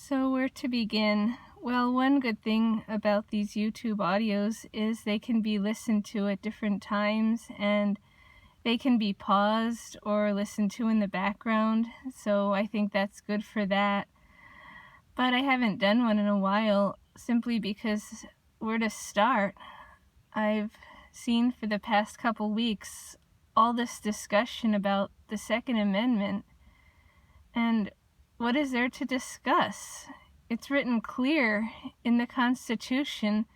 So where to begin? Well, one good thing about these YouTube audios is they can be listened to at different times, and they can be paused or listened to in the background, so I think that's good for that. But I haven't done one in a while, simply because where to start? I've seen for the past couple weeks all this discussion about the Second Amendment, and what is there to discuss? It's written clear in the Constitution,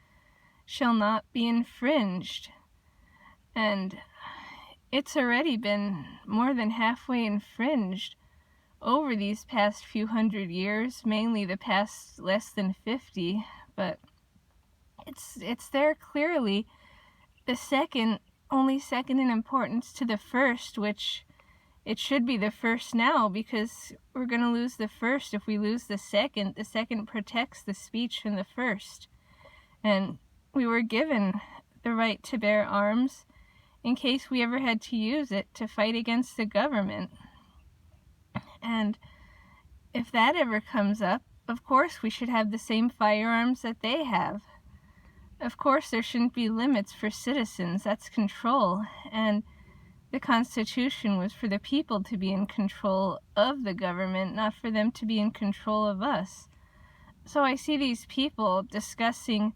shall not be infringed. And it's already been more than halfway infringed over these past few hundred years, mainly the past less than 50, but it's there clearly. The second, only second in importance to the first, which it should be the first now, because we're going to lose the first if we lose the second. The second protects the speech from the first. And we were given the right to bear arms in case we ever had to use it to fight against the government. And if that ever comes up, of course we should have the same firearms that they have. Of course there shouldn't be limits for citizens. That's control. And the Constitution was for the people to be in control of the government, not for them to be in control of us. So I see these people discussing,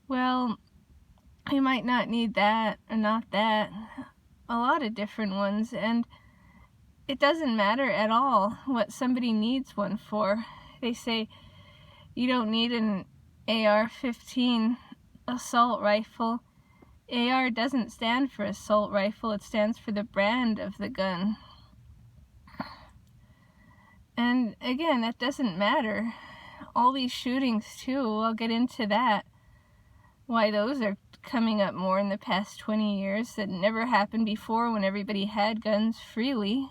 well, you might not need that or not that, a lot of different ones, and it doesn't matter at all what somebody needs one for. They say you don't need an AR-15 assault rifle. AR doesn't stand for assault rifle, it stands for the brand of the gun. And again, that doesn't matter. All these shootings too, I'll get into that. Why those are coming up more in the past 20 years that never happened before when everybody had guns freely.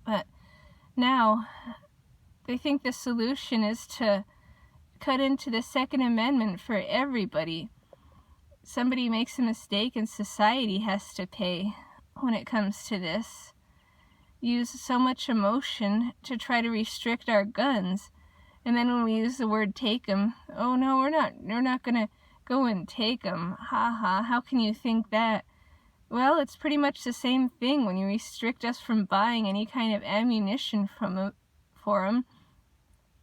But now, they think the solution is to cut into the Second Amendment for everybody. Somebody makes a mistake and society has to pay when it comes to this. Use so much emotion to try to restrict our guns, and then when we use the word take them, oh no, we're not gonna go and take them. Ha ha, how can you think that? Well, it's pretty much the same thing when you restrict us from buying any kind of ammunition for them.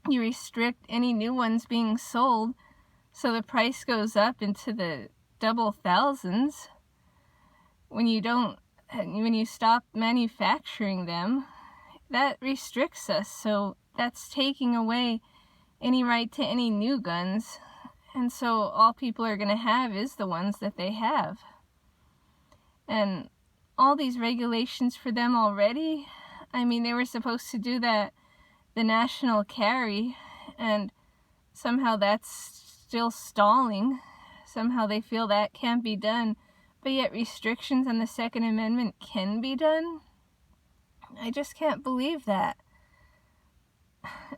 You restrict any new ones being sold, so the price goes up into the double thousands. When you stop manufacturing them, that restricts us, so that's taking away any right to any new guns, and so all people are going to have is the ones that they have. And all these regulations for them already, I mean, they were supposed to do that, the national carry, and somehow that's still stalling. Somehow they feel that can't be done, but yet restrictions on the Second Amendment can be done? I just can't believe that.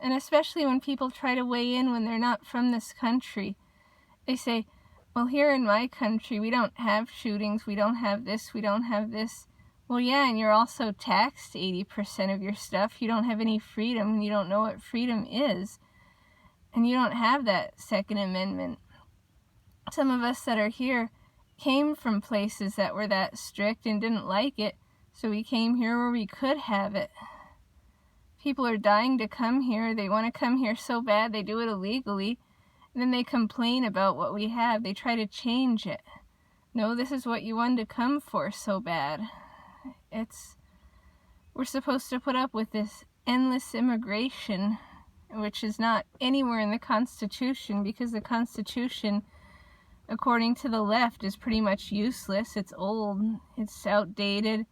And especially when people try to weigh in when they're not from this country. They say, well, here in my country, we don't have shootings, we don't have this, we don't have this. Well, yeah, and you're also taxed 80% of your stuff. You don't have any freedom, and you don't know what freedom is. And you don't have that Second Amendment. Some of us that are here came from places that were that strict and didn't like it, so we came here where we could have it. People are dying to come here. They want to come here so bad they do it illegally, and then they complain about what we have. They try to change it. No, this is what you wanted to come for so bad. We're supposed to put up with this endless immigration, which is not anywhere in the Constitution, because the Constitution, according to the left, is pretty much useless. It's old, it's outdated,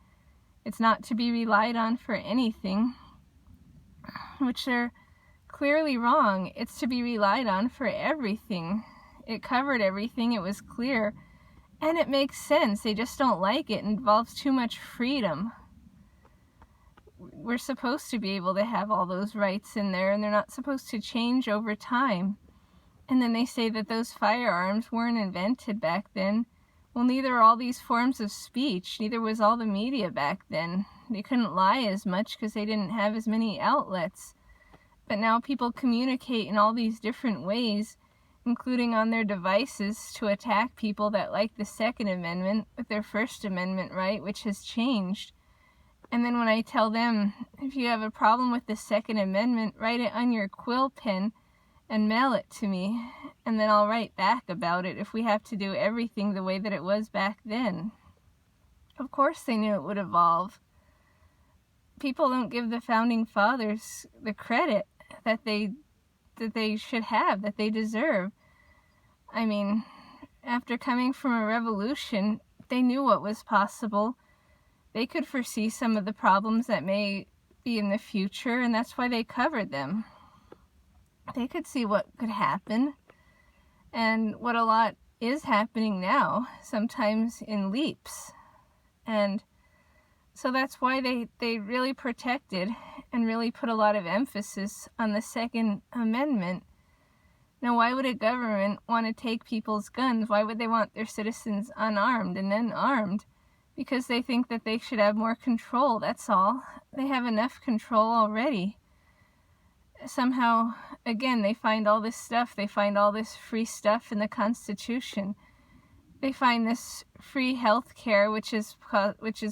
it's not to be relied on for anything, which they're clearly wrong. It's to be relied on for everything. It covered everything, it was clear, and it makes sense. They just don't like it. It involves too much freedom. We're supposed to be able to have all those rights in there, and they're not supposed to change over time. And then they say that those firearms weren't invented back then. Well, neither are all these forms of speech. Neither was all the media back then. They couldn't lie as much because they didn't have as many outlets. But now people communicate in all these different ways, including on their devices, to attack people that like the Second Amendment with their First Amendment right, which has changed. And then when I tell them, if you have a problem with the Second Amendment, write it on your quill pen and mail it to me, and then I'll write back about it if we have to do everything the way that it was back then. Of course they knew it would evolve. People don't give the Founding Fathers the credit that they should have, that they deserve. I mean, after coming from a revolution, they knew what was possible. They could foresee some of the problems that may be in the future, and that's why they covered them. They could see what could happen, and what a lot is happening now, sometimes in leaps. And so that's why they really protected and really put a lot of emphasis on the Second Amendment. Now, why would a government want to take people's guns? Why would they want their citizens unarmed and then armed? Because they think that they should have more control, that's all. They have enough control already. Somehow, again, they find all this stuff. They find all this free stuff in the Constitution. They find this free health care, which is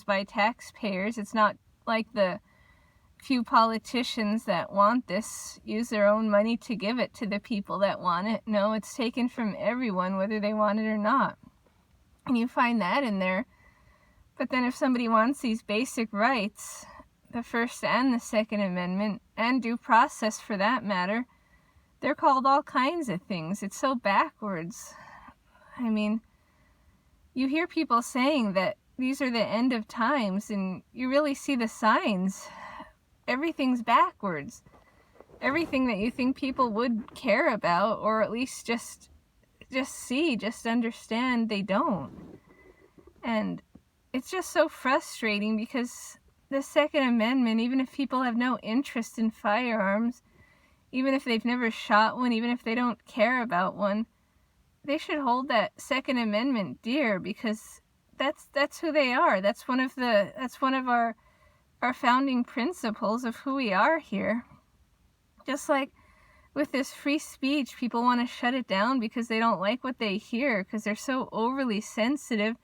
by taxpayers. It's not like the few politicians that want this use their own money to give it to the people that want it. No, it's taken from everyone, whether they want it or not. And you find that in there. But then if somebody wants these basic rights, the First and the Second Amendment, and due process for that matter, they're called all kinds of things. It's so backwards. I mean, you hear people saying that these are the end of times, and you really see the signs. Everything's backwards. Everything that you think people would care about, or at least just see, just understand, they don't. And it's just so frustrating because the Second Amendment, even if people have no interest in firearms, even if they've never shot one, even if they don't care about one, they should hold that Second Amendment dear, because that's who they are. That's one of our founding principles of who we are here. Just like with this free speech, people want to shut it down because they don't like what they hear, because they're so overly sensitive.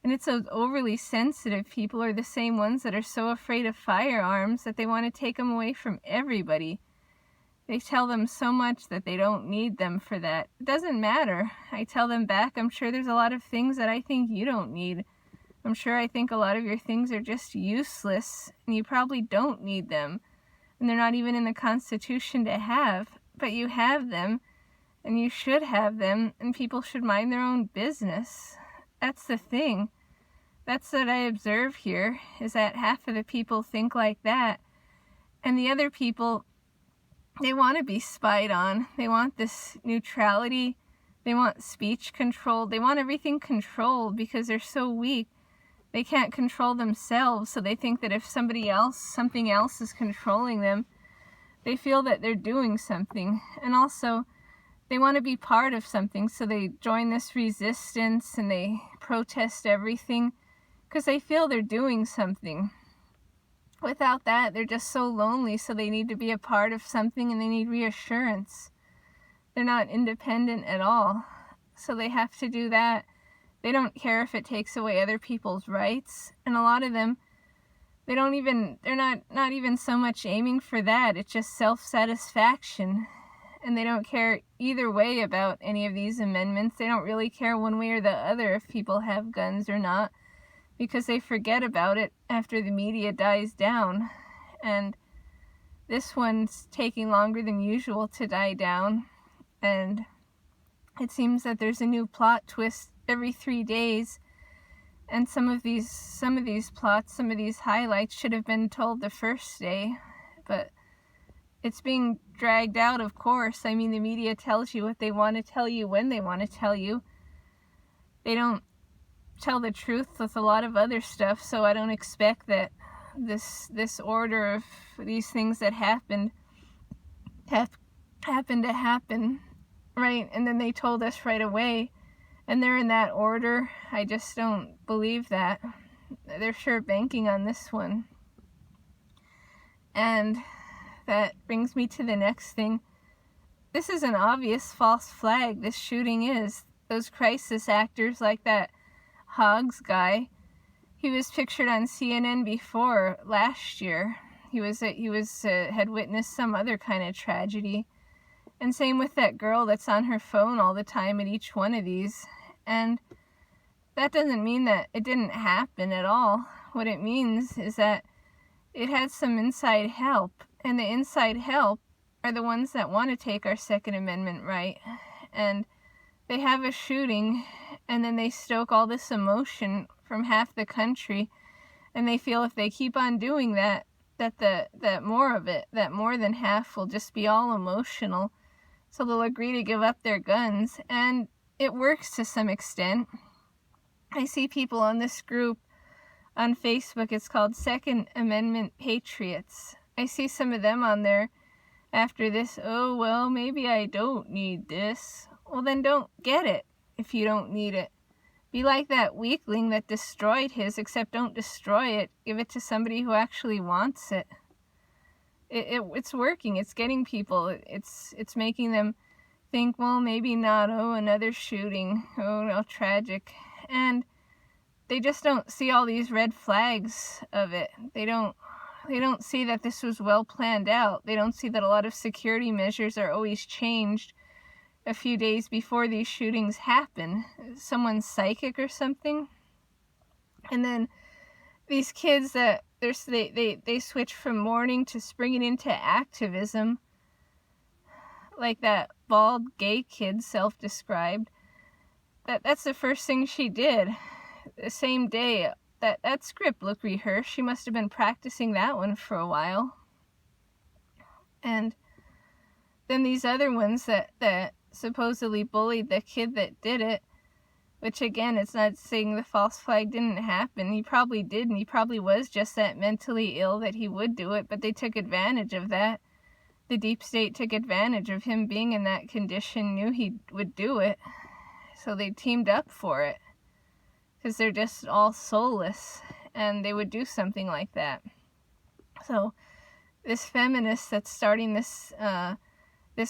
And it's those overly sensitive people are the same ones that are so afraid of firearms that they want to take them away from everybody. They tell them so much that they don't need them for that. It doesn't matter. I tell them back, I'm sure there's a lot of things that I think you don't need. I'm sure I think a lot of your things are just useless, and you probably don't need them. And they're not even in the Constitution to have, but you have them, and you should have them, and people should mind their own business. That's the thing. That's what I observe here, is that half of the people think like that. And the other people, they want to be spied on. They want this neutrality. They want speech controlled. They want everything controlled because they're so weak. They can't control themselves, so they think that if something else is controlling them, they feel that they're doing something. And also, they want to be part of something, so they join this resistance and they protest everything because they feel they're doing something. Without that, they're just so lonely, so they need to be a part of something and they need reassurance. They're not independent at all, so they have to do that. They don't care if it takes away other people's rights, and a lot of them, they're not even so much aiming for that. It's just self-satisfaction. And they don't care either way about any of these amendments. They don't really care one way or the other if people have guns or not, because they forget about it after the media dies down. And this one's taking longer than usual to die down. And it seems that there's a new plot twist every 3 days. And some of these plots, some of these highlights should have been told the first day. But it's being dragged out, of course. I mean, the media tells you what they want to tell you when they want to tell you. They don't tell the truth with a lot of other stuff, so I don't expect that this order of these things that happened to happen, right? And then they told us right away, and they're in that order. I just don't believe that. They're sure banking on this one. And that brings me to the next thing. This is an obvious false flag, this shooting is. Those crisis actors like that Hoggs guy, he was pictured on CNN before last year. He had witnessed some other kind of tragedy. And same with that girl that's on her phone all the time at each one of these. And that doesn't mean that it didn't happen at all. What it means is that it had some inside help. And the inside help are the ones that want to take our Second Amendment right. And they have a shooting, and then they stoke all this emotion from half the country, and they feel if they keep on doing that more than half will just be all emotional, so they'll agree to give up their guns, and it works to some extent. I see people on this group on Facebook, it's called Second Amendment Patriots. I see some of them on there after this, oh, well, maybe I don't need this. Well, then don't get it if you don't need it. Be like that weakling that destroyed his, except don't destroy it. Give it to somebody who actually wants it. It's working. It's getting people. It's making them think, well, maybe not. Oh, another shooting. Oh, no, tragic. And they just don't see all these red flags of it. They don't see that this was well planned out. They don't see that a lot of security measures are always changed a few days before these shootings happen. Someone's psychic or something. And then these kids that they switch from mourning to springing into activism, like that bald gay kid, self-described. That's the first thing she did. The same day that script looked rehearsed. She must have been practicing that one for a while. And then these other ones that supposedly bullied the kid that did it, which again, it's not saying the false flag didn't happen. He probably did, and he probably was just that mentally ill that he would do it, but they took advantage of that. The deep state took advantage of him being in that condition, knew he would do it, so they teamed up for it, because they're just all soulless, and they would do something like that. So this feminist that's starting this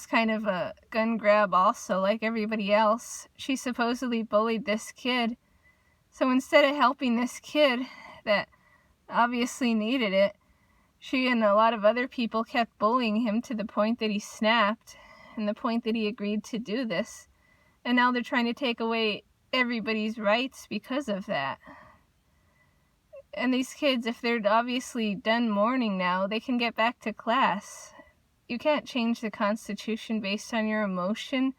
kind of a gun grab also, like everybody else, she supposedly bullied this kid. So instead of helping this kid that obviously needed it, she and a lot of other people kept bullying him to the point that he snapped and the point that he agreed to do this. And now they're trying to take away everybody's rights because of that. And these kids, if they're obviously done mourning now, they can get back to class. You can't change the Constitution based on your emotion,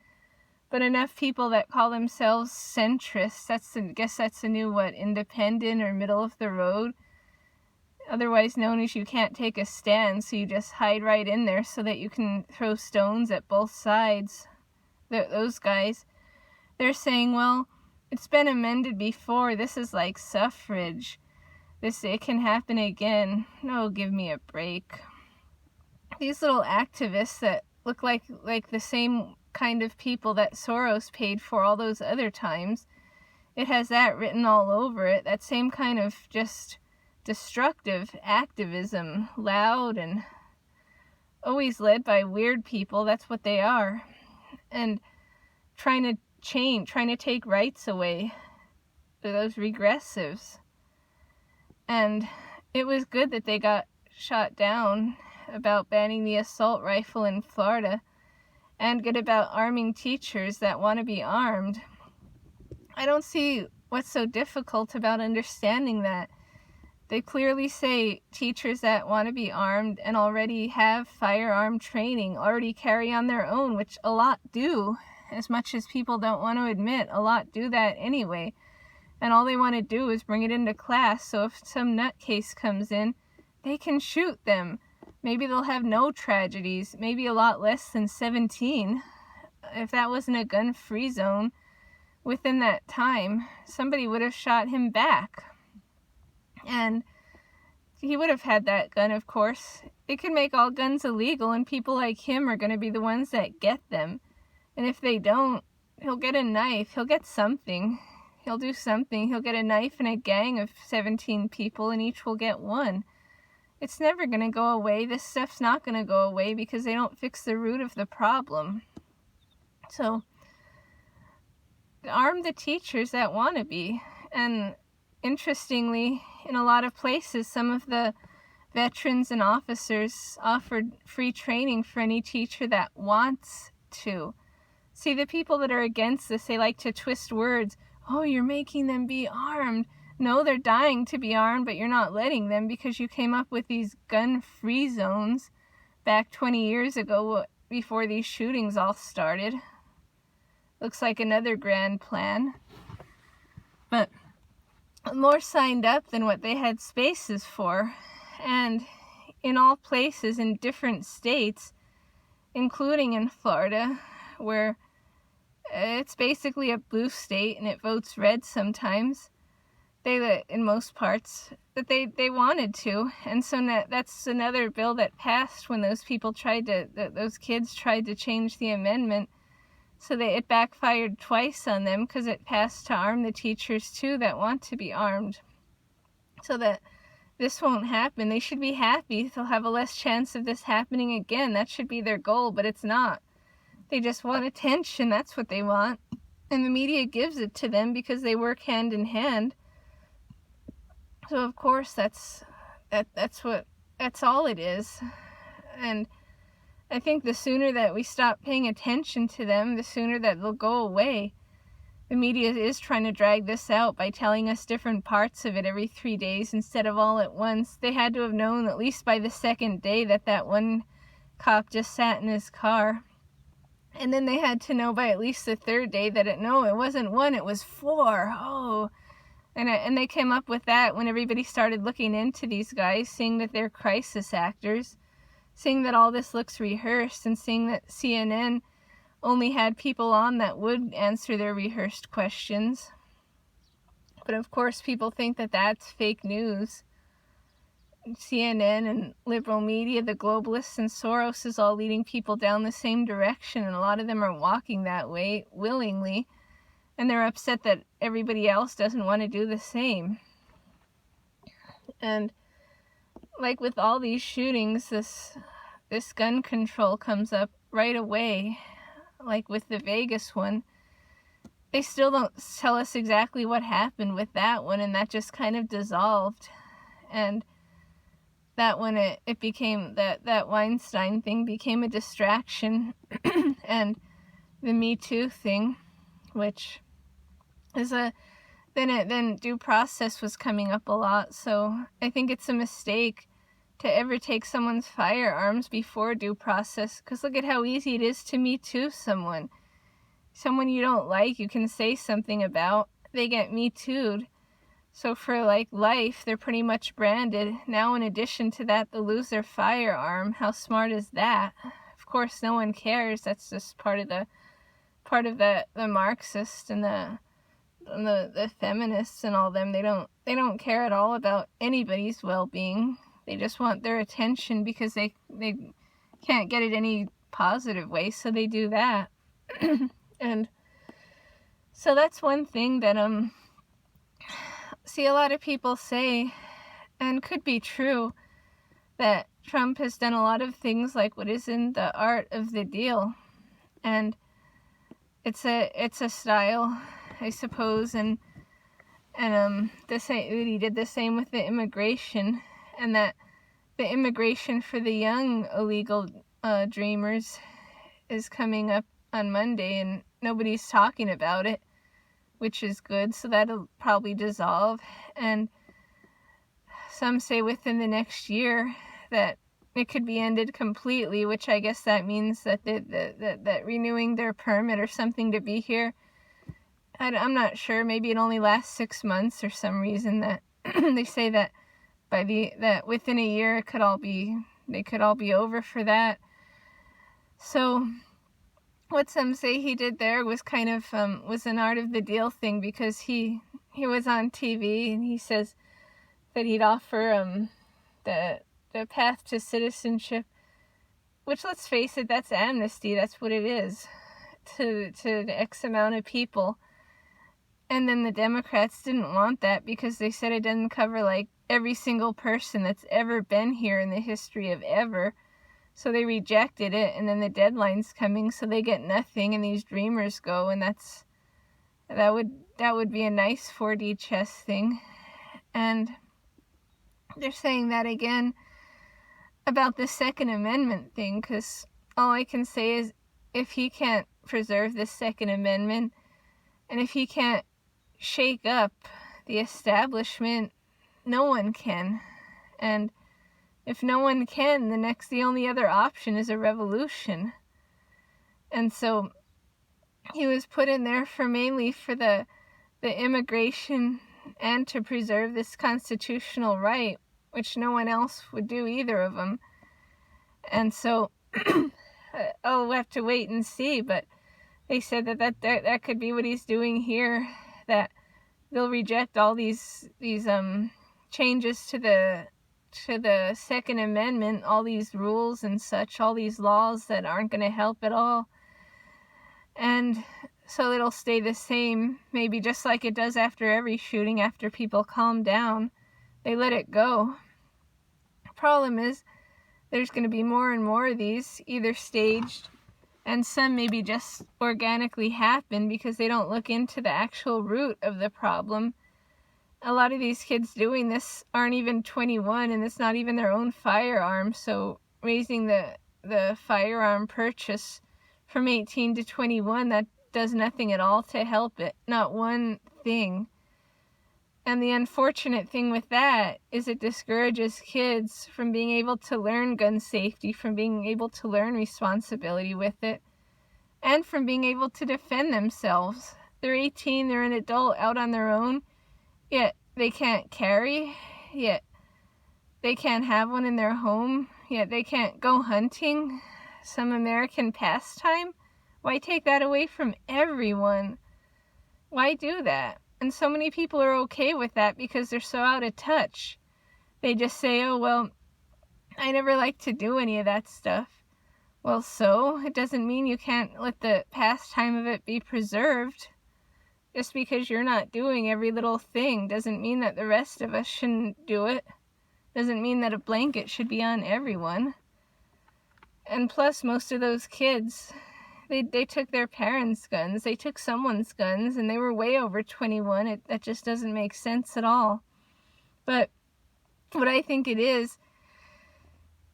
but enough people that call themselves centrists, I guess that's the new, independent or middle of the road, otherwise known as you can't take a stand, so you just hide right in there so that you can throw stones at both sides. Those guys, they're saying, well, it's been amended before, this is like suffrage, it can happen again. No, give me a break. These little activists that look like the same kind of people that Soros paid for all those other times, it has that written all over it, that same kind of just destructive activism, loud and always led by weird people, that's what they are, and trying to take rights away to those regressives. And it was good that they got shot down about banning the assault rifle in Florida, and good about arming teachers that want to be armed. I don't see what's so difficult about understanding that. They clearly say teachers that want to be armed and already have firearm training already carry on their own, which a lot do. As much as people don't want to admit, a lot do that anyway. And all they want to do is bring it into class, so if some nutcase comes in, they can shoot them. Maybe they'll have no tragedies, maybe a lot less than 17. If that wasn't a gun-free zone within that time, somebody would have shot him back. And he would have had that gun, of course. They could make all guns illegal, and people like him are going to be the ones that get them. And if they don't, he'll get a knife, he'll get something. He'll do something. He'll get a knife and a gang of 17 people, and each will get one. It's never going to go away. This stuff's not going to go away because they don't fix the root of the problem. So, arm the teachers that want to be. And interestingly, in a lot of places, some of the veterans and officers offered free training for any teacher that wants to. See, the people that are against this, they like to twist words. Oh, you're making them be armed. No, they're dying to be armed, but you're not letting them because you came up with these gun-free zones back 20 years ago before these shootings all started. Looks like another grand plan. But more signed up than what they had spaces for. And in all places in different states, including in Florida, where it's basically a blue state and it votes red sometimes, in most parts, that they wanted to. And so that's another bill that passed when those kids tried to change the amendment. So it backfired twice on them because it passed to arm the teachers too that want to be armed. So that this won't happen. They should be happy. They'll have a less chance of this happening again. That should be their goal, but it's not. They just want attention. That's what they want. And the media gives it to them because they work hand in hand. So of course that's all it is. And I think the sooner that we stop paying attention to them, the sooner that they'll go away. The media is trying to drag this out by telling us different parts of it every 3 days instead of all at once. They had to have known at least by the second day that one cop just sat in his car. And then they had to know by at least the third day that it wasn't 1, it was 4. Oh. And they came up with that when everybody started looking into these guys, seeing that they're crisis actors, seeing that all this looks rehearsed, and seeing that CNN only had people on that would answer their rehearsed questions. But of course, people think that that's fake news. CNN and liberal media, the globalists and Soros is all leading people down the same direction, and a lot of them are walking that way willingly, and they're upset that everybody else doesn't want to do the same. And like with all these shootings, this gun control comes up right away. Like with the Vegas one, they still don't tell us exactly what happened with that one, and that just kind of dissolved. And that one, it became, that Weinstein thing became a distraction. And the Me Too thing, which is then due process was coming up a lot. So I think it's a mistake to ever take someone's firearms before due process, because look at how easy it is to Me Too someone you don't like, you can say something about, they get Me Too'd. So for like life, they're pretty much branded. Now in addition to that, they'll lose their firearm. How smart is that? Of course no one cares. That's just part of the Marxists and the feminists and all them. They don't care at all about anybody's well-being. They just want their attention because they can't get it any positive way, so they do that. And so that's one thing that see a lot of people say, and could be true, that Trump has done a lot of things like what is in the art of the deal, and it's a style, I suppose, and he did the same with the immigration, and that the immigration for the young illegal dreamers is coming up on Monday, and nobody's talking about it, which is good, so that'll probably dissolve. And some say within the next year that it could be ended completely, which I guess that means that that renewing their permit or something to be here, I'm not sure, maybe it only lasts 6 months or some reason that they say that that within a year they could all be over for that. So what some say he did there was kind of was an art of the deal thing, because he was on TV and he says that he'd offer the path to citizenship, which, let's face it, that's amnesty. That's what it is to X amount of people. And then the Democrats didn't want that because they said it doesn't cover like every single person that's ever been here in the history of ever. So they rejected it, and then the deadline's coming, so they get nothing, and these dreamers go, and that would be a nice 4D chess thing. And they're saying that again about the Second Amendment thing, because all I can say is if he can't preserve the Second Amendment, and if he can't shake up the establishment, no one can. And if no one can, the only other option is a revolution. And so he was put in there mainly for the immigration and to preserve this constitutional right, which no one else would do, either of them. And so I'll have to wait and see, but they said that could be what he's doing here, that they'll reject all these changes to the Second Amendment, all these rules and such, all these laws that aren't going to help at all. And so it'll stay the same, maybe just like it does after every shooting. After people calm down, they let it go. The problem is there's going to be more and more of these, either staged, and some maybe just organically happen because they don't look into the actual root of the problem. A lot of these kids doing this aren't even 21, and it's not even their own firearm, so raising the firearm purchase from 18 to 21, that does nothing at all to help it. Not one thing. And the unfortunate thing with that is it discourages kids from being able to learn gun safety, from being able to learn responsibility with it, and from being able to defend themselves. They're 18, they're an adult out on their own, yet they can't carry, yet they can't have one in their home, yet they can't go hunting, some American pastime. Why take that away from everyone? Why do that? And so many people are okay with that because they're so out of touch. They just say, oh, well, I never like to do any of that stuff. Well, so it doesn't mean you can't let the pastime of it be preserved. Just because you're not doing every little thing doesn't mean that the rest of us shouldn't do it. Doesn't mean that a blanket should be on everyone. And plus, most of those kids, they took their parents' guns, they took someone's guns, and they were way over 21. That just doesn't make sense at all. But what I think it is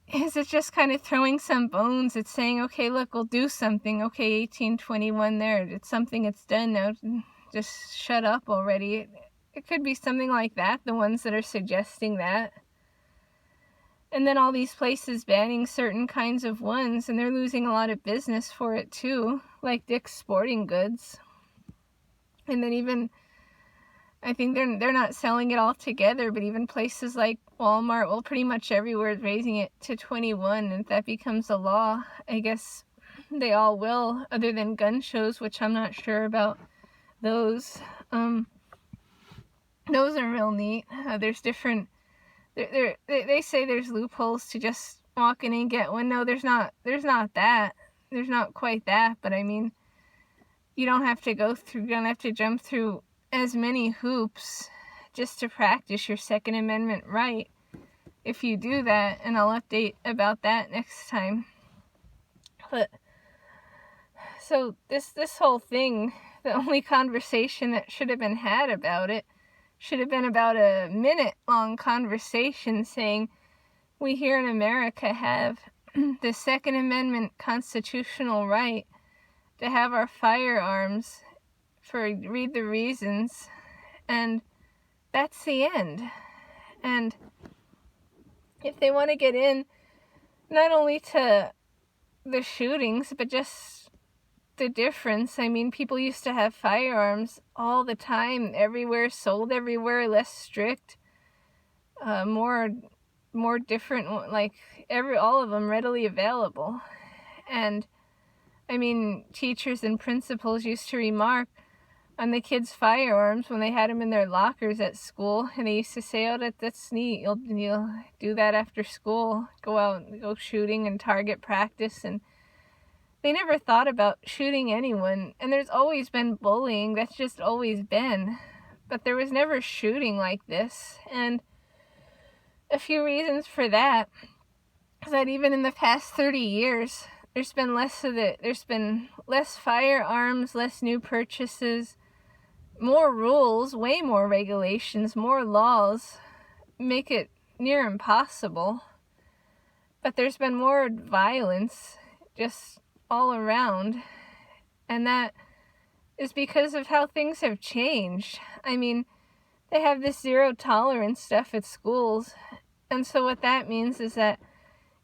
it's just kind of throwing some bones. It's saying, okay, look, we'll do something. Okay, 1821 there. It's something, it's done now. Just shut up already. It could be something like that, the ones that are suggesting that. And then all these places banning certain kinds of ones, and they're losing a lot of business for it too, like Dick's Sporting Goods. And then even, I think they're not selling it all together, but even places like Walmart, well, pretty much everywhere is raising it to 21, and if that becomes a law, I guess they all will, other than gun shows, which I'm not sure about those. Those are real neat. There's different... They say there's loopholes to just walk in and get one. No, there's not that. There's not quite that, but I mean, you don't have to jump through as many hoops just to practice your Second Amendment right. If you do that, and I'll update about that next time. But, so this whole thing, the only conversation that should have been had about it should have been about a minute-long conversation saying, we here in America have the Second Amendment constitutional right to have our firearms read the reasons, and that's the end. And if they want to get in, not only to the shootings, but just the difference. I mean, people used to have firearms all the time, everywhere, sold everywhere, less strict, more different, like all of them readily available. And I mean, teachers and principals used to remark on the kids' firearms when they had them in their lockers at school, and they used to say, oh, that's neat, you'll do that after school, go out and go shooting and target practice. And they never thought about shooting anyone. And there's always been bullying. That's just always been. But there was never shooting like this. And a few reasons for that is that even in the past 30 years, there's been less firearms, less new purchases, more rules, way more regulations, more laws, make it near impossible. But there's been more violence just all around. And that is because of how things have changed. I mean, they have this zero tolerance stuff at schools. And so what that means is that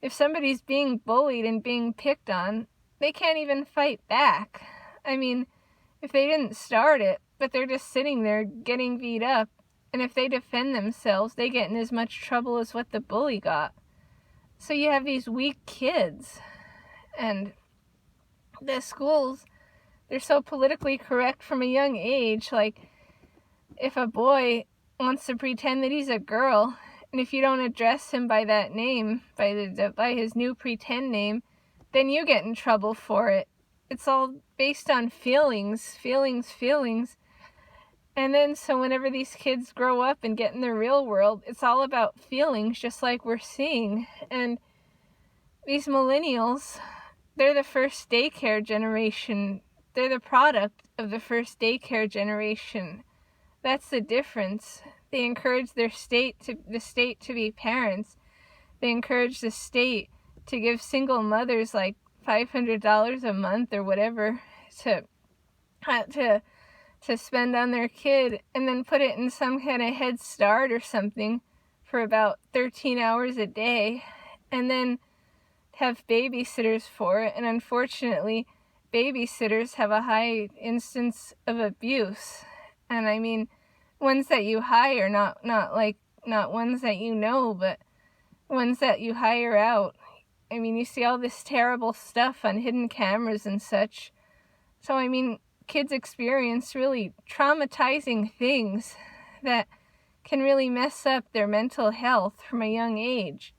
if somebody's being bullied and being picked on, they can't even fight back. I mean, if they didn't start it, but they're just sitting there getting beat up, and if they defend themselves, they get in as much trouble as what the bully got. So you have these weak kids, and the schools, they're so politically correct from a young age. Like, if a boy wants to pretend that he's a girl, and if you don't address him by that name, by his new pretend name, then you get in trouble for it. It's all based on feelings. And then so whenever these kids grow up and get in the real world, it's all about feelings, just like we're seeing. And these millennials, they're the first daycare generation. They're the product of the first daycare generation. That's the difference. They encourage the state to be parents. They encourage the state to give single mothers like $500 a month or whatever to spend on their kid, and then put it in some kind of Head Start or something for about 13 hours a day, and then have babysitters for it. And unfortunately, babysitters have a high instance of abuse. And I mean, ones that you hire, not ones that you know, but ones that you hire out. I mean, you see all this terrible stuff on hidden cameras and such. So I mean, kids experience really traumatizing things that can really mess up their mental health from a young age.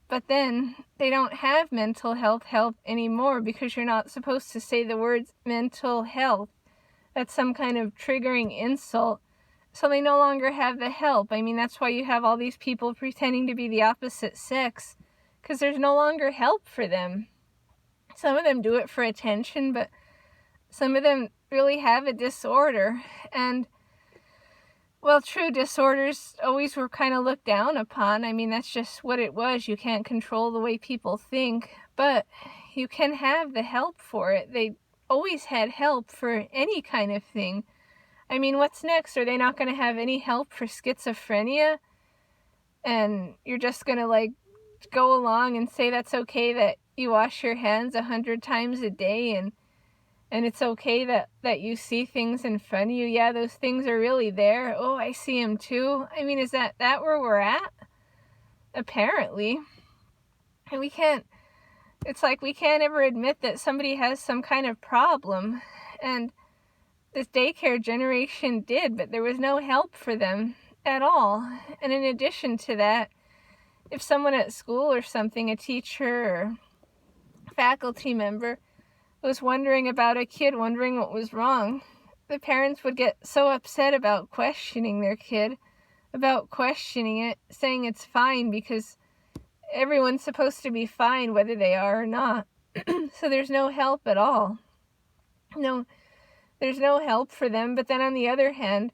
But then they don't have mental health help anymore because you're not supposed to say the words mental health. That's some kind of triggering insult. So they no longer have the help. I mean, that's why you have all these people pretending to be the opposite sex, because there's no longer help for them. Some of them do it for attention, but some of them really have a disorder. And, well, true, disorders always were kind of looked down upon. I mean, that's just what it was. You can't control the way people think, but you can have the help for it. They always had help for any kind of thing. I mean, what's next? Are they not going to have any help for schizophrenia? And you're just going to, like, go along and say that's okay that you wash your hands 100 times a day, and it's okay that you see things in front of you. Yeah, those things are really there. Oh, I see them too. I mean, is that where we're at? Apparently. And it's like we can't ever admit that somebody has some kind of problem. And this daycare generation did, but there was no help for them at all. And in addition to that, if someone at school or something, a teacher or faculty member, was wondering about a kid, wondering what was wrong, the parents would get so upset about questioning their kid, about questioning it, saying it's fine because everyone's supposed to be fine whether they are or not. So there's no help at all. No, there's no help for them. But then on the other hand,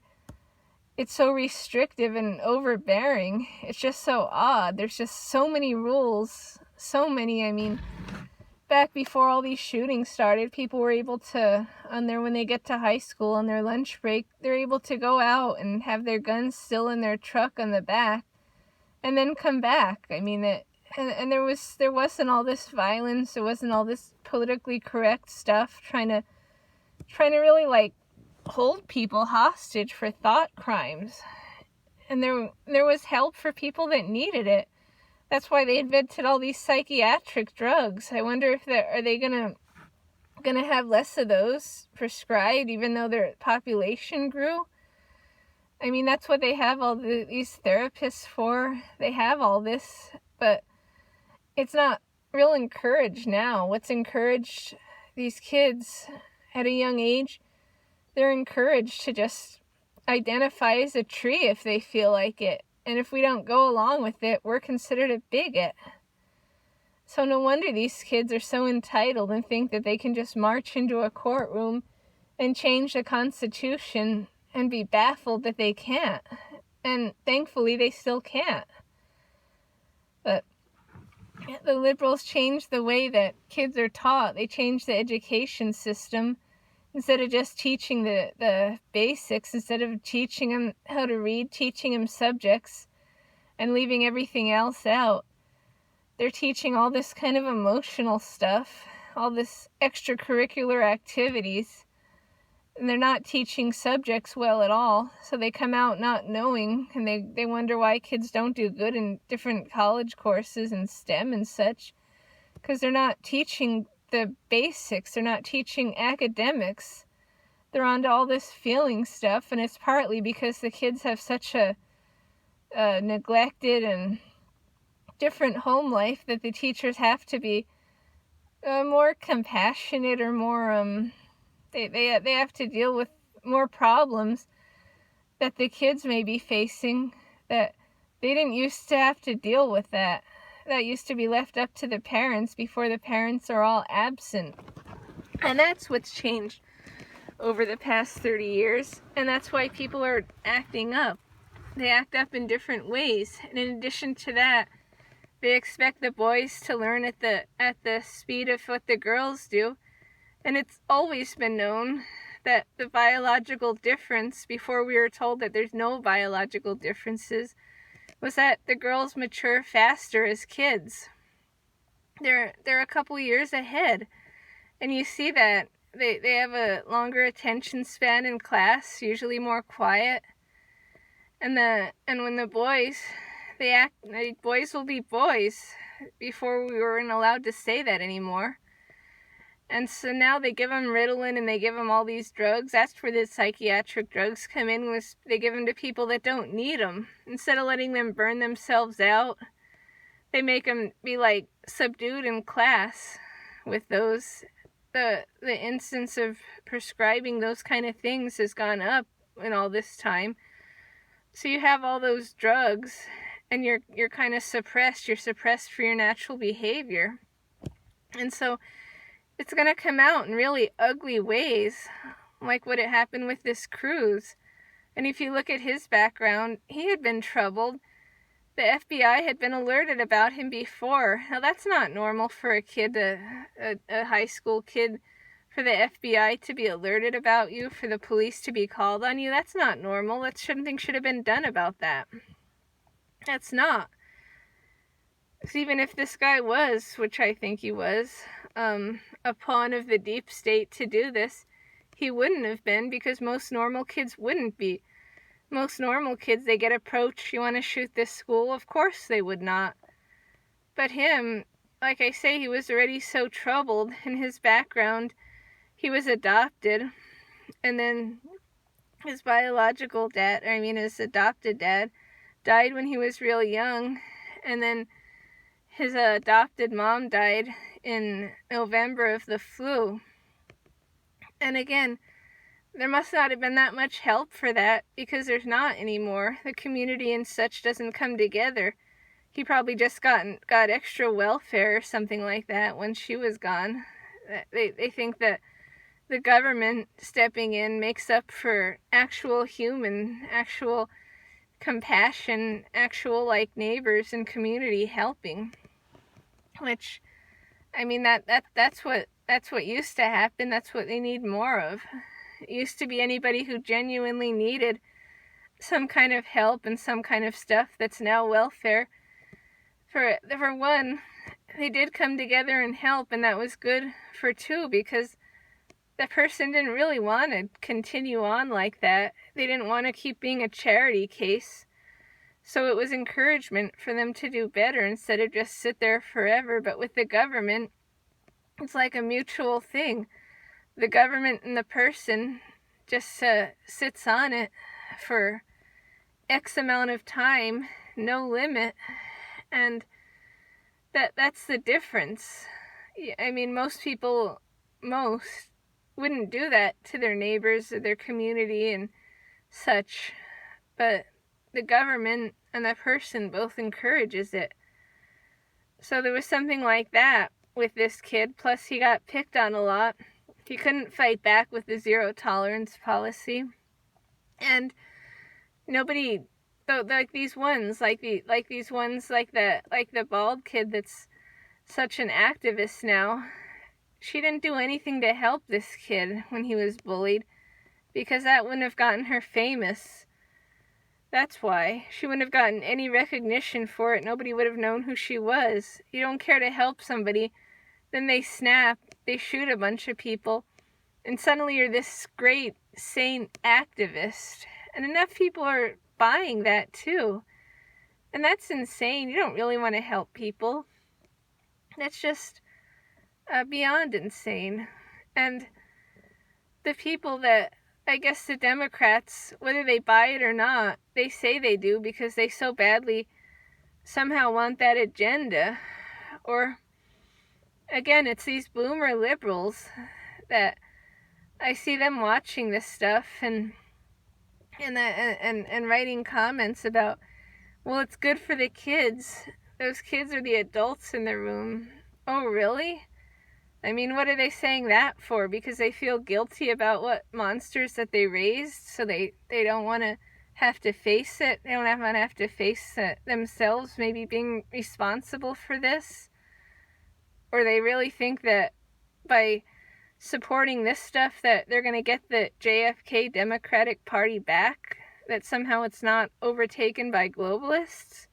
it's so restrictive and overbearing. It's just so odd. There's just so many rules. So many. I mean, back before all these shootings started, people were able to, when they get to high school on their lunch break, they're able to go out and have their guns still in their truck on the back and then come back. I mean, and there wasn't all this violence. There wasn't all this politically correct stuff trying to really, like, hold people hostage for thought crimes. And there was help for people that needed it. That's why they invented all these psychiatric drugs. I wonder if are they gonna have less of those prescribed, even though their population grew. I mean, that's what they have all these therapists for. They have all this, but it's not real encouraged now. What's encouraged these kids at a young age, they're encouraged to just identify as a tree if they feel like it. And if we don't go along with it, we're considered a bigot. So no wonder these kids are so entitled and think that they can just march into a courtroom and change the Constitution and be baffled that they can't. And thankfully, they still can't. But the liberals changed the way that kids are taught. They changed the education system. Instead of just teaching the basics, instead of teaching them how to read, teaching them subjects, and leaving everything else out, they're teaching all this kind of emotional stuff, all this extracurricular activities, and they're not teaching subjects well at all. So they come out not knowing, and they wonder why kids don't do good in different college courses and STEM and such, because they're not teaching the basics. They're not teaching academics. They're onto all this feeling stuff, and it's partly because the kids have such a neglected and different home life that the teachers have to be more compassionate or more they have to deal with more problems that the kids may be facing that they didn't used to have to deal with. That used to be left up to the parents before the parents are all absent. And that's what's changed over the past 30 years. And that's why people are acting up. They act up in different ways. And in addition to that, they expect the boys to learn at the speed of what the girls do. And it's always been known that the biological difference, before we were told that there's no biological differences, was that the girls mature faster as kids. They're a couple years ahead. And you see that they have a longer attention span in class, usually more quiet. And when the boys boys will be boys. Before we weren't allowed to say that anymore. And so now they give them Ritalin and they give them all these drugs. That's where the psychiatric drugs come in. They give them to people that don't need them. Instead of letting them burn themselves out, they make them be like subdued in class with those. The instance of prescribing those kind of things has gone up in all this time. So you have all those drugs and you're kind of suppressed. You're suppressed for your natural behavior. And so it's going to come out in really ugly ways, like what had happened with this Cruz. And if you look at his background, he had been troubled. The FBI had been alerted about him before. Now, that's not normal for a kid, a high school kid, for the FBI to be alerted about you, for the police to be called on you. That's not normal. Something should have been done about that. That's not. So even if this guy was, which I think he was, a pawn of the deep state to do this, he wouldn't have been, because most normal kids wouldn't be. Most normal kids, they get approached, you want to shoot this school? Of course they would not. But him, like I say, he was already so troubled in his background. He was adopted, and then his his adopted dad died when he was real young, and then his adopted mom died in November of the flu. And again, there must not have been that much help for that, because there's not anymore. The community and such doesn't come together. He probably just got extra welfare or something like that when she was gone. They think that the government stepping in makes up for actual compassion, actual like neighbors and community helping. Which, I mean, that's what used to happen. That's what they need more of. It used to be anybody who genuinely needed some kind of help and some kind of stuff that's now welfare. For one, they did come together and help, and that was good. For two, because the person didn't really want to continue on like that. They didn't want to keep being a charity case. So it was encouragement for them to do better instead of just sit there forever. But with the government, it's like a mutual thing. The government and the person just sits on it for X amount of time, no limit. And that's the difference. I mean, most people wouldn't do that to their neighbors or their community and such, but the government and the person both encourages it. So there was something like that with this kid, plus he got picked on a lot. He couldn't fight back with the zero tolerance policy. And nobody, like these ones, like the bald kid that's such an activist now, she didn't do anything to help this kid when he was bullied, because that wouldn't have gotten her famous. That's why. She wouldn't have gotten any recognition for it. Nobody would have known who she was. You don't care to help somebody, then they snap, they shoot a bunch of people, and suddenly you're this great, sane activist. And enough people are buying that too. And that's insane. You don't really want to help people. That's just beyond insane. And the people that, I guess the Democrats, whether they buy it or not, they say they do because they so badly somehow want that agenda. Or, again, it's these boomer liberals that I see them watching this stuff and writing comments about, well, it's good for the kids. Those kids are the adults in the room. Oh, really? I mean, what are they saying that for? Because they feel guilty about what monsters that they raised, so they don't want to have to face it. They don't want to have to face it themselves, maybe being responsible for this. Or they really think that by supporting this stuff that they're going to get the JFK Democratic Party back, that somehow it's not overtaken by globalists.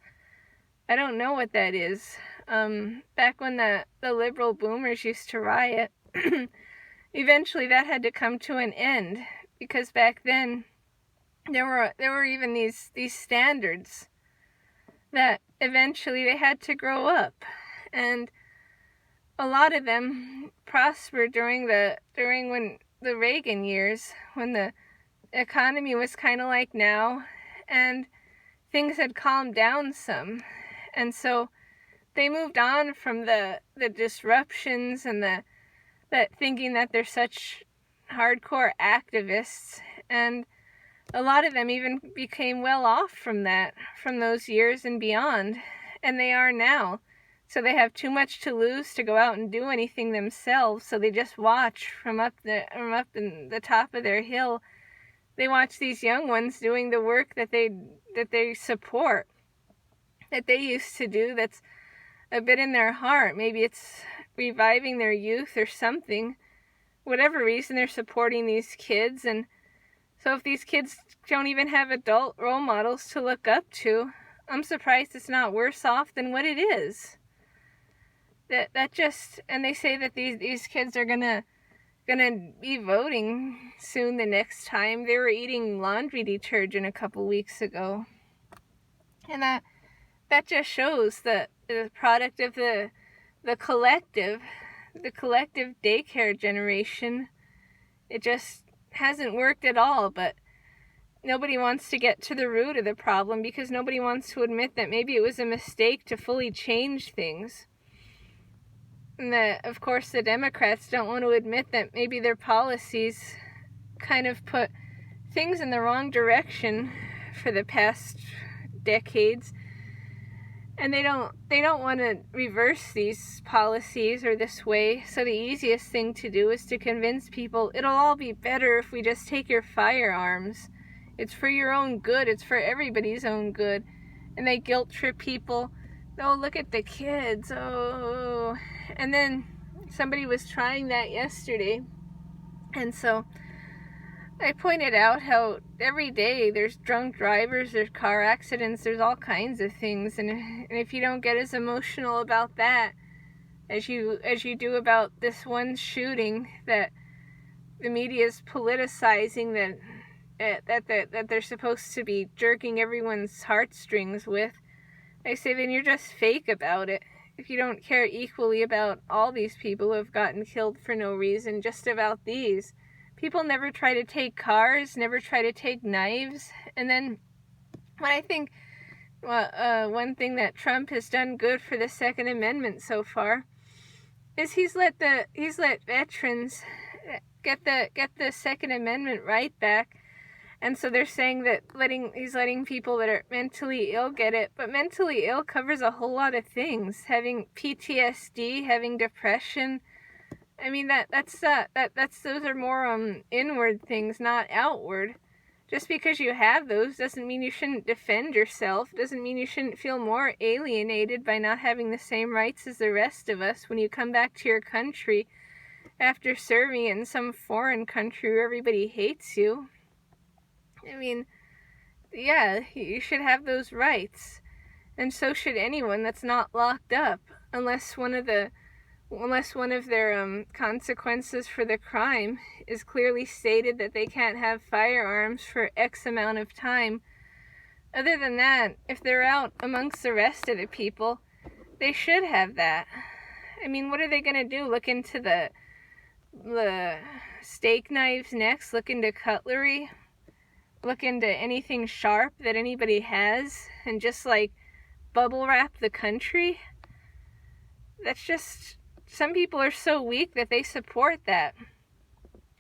I don't know what that is. Back when the liberal boomers used to riot, eventually that had to come to an end, because back then there were even these standards that eventually they had to grow up, and a lot of them prospered during when the Reagan years, when the economy was kind of like now, and things had calmed down some, and so they moved on from the disruptions and that thinking that they're such hardcore activists, and a lot of them even became well off from those years and beyond, and they are now. So they have too much to lose to go out and do anything themselves, so they just watch from up in the top of their hill. They watch these young ones doing the work that they support, that they used to do, that's a bit in their heart. Maybe it's reviving their youth or something. Whatever reason, they're supporting these kids. And so if these kids don't even have adult role models to look up to, I'm surprised it's not worse off than what it is. That just, and they say that these kids are gonna be voting soon the next time. They were eating laundry detergent a couple weeks ago. And that just shows the product of the collective daycare generation. It just hasn't worked at all, but nobody wants to get to the root of the problem because nobody wants to admit that maybe it was a mistake to fully change things. And of course, the Democrats don't want to admit that maybe their policies kind of put things in the wrong direction for the past decades. And they don't want to reverse these policies or this way. So the easiest thing to do is to convince people it'll all be better if we just take your firearms. It's for your own good. It's for everybody's own good. And they guilt trip people. Oh, look at the kids. Oh. And then somebody was trying that yesterday. And so I pointed out how every day there's drunk drivers, there's car accidents, there's all kinds of things. And if you don't get as emotional about that as you do about this one shooting that the media is politicizing, that they're supposed to be jerking everyone's heartstrings with, I say then you're just fake about it. If you don't care equally about all these people who have gotten killed for no reason, just about these. People never try to take cars, never try to take knives. And then when one thing that Trump has done good for the Second Amendment so far is he's let veterans get the Second Amendment right back. And so they're saying that he's letting people that are mentally ill get it, but mentally ill covers a whole lot of things. Having PTSD, having depression. I mean that's those are more inward things, not outward. Just because you have those doesn't mean you shouldn't defend yourself. Doesn't mean you shouldn't feel more alienated by not having the same rights as the rest of us when you come back to your country after serving in some foreign country where everybody hates you. I mean, yeah, you should have those rights. And so should anyone that's not locked up, unless one of their consequences for the crime is clearly stated that they can't have firearms for X amount of time. Other than that, if they're out amongst the rest of the people, they should have that. I mean, what are they going to do? Look into the steak knives next? Look into cutlery? Look into anything sharp that anybody has and just like bubble wrap the country? That's just, some people are so weak that they support that.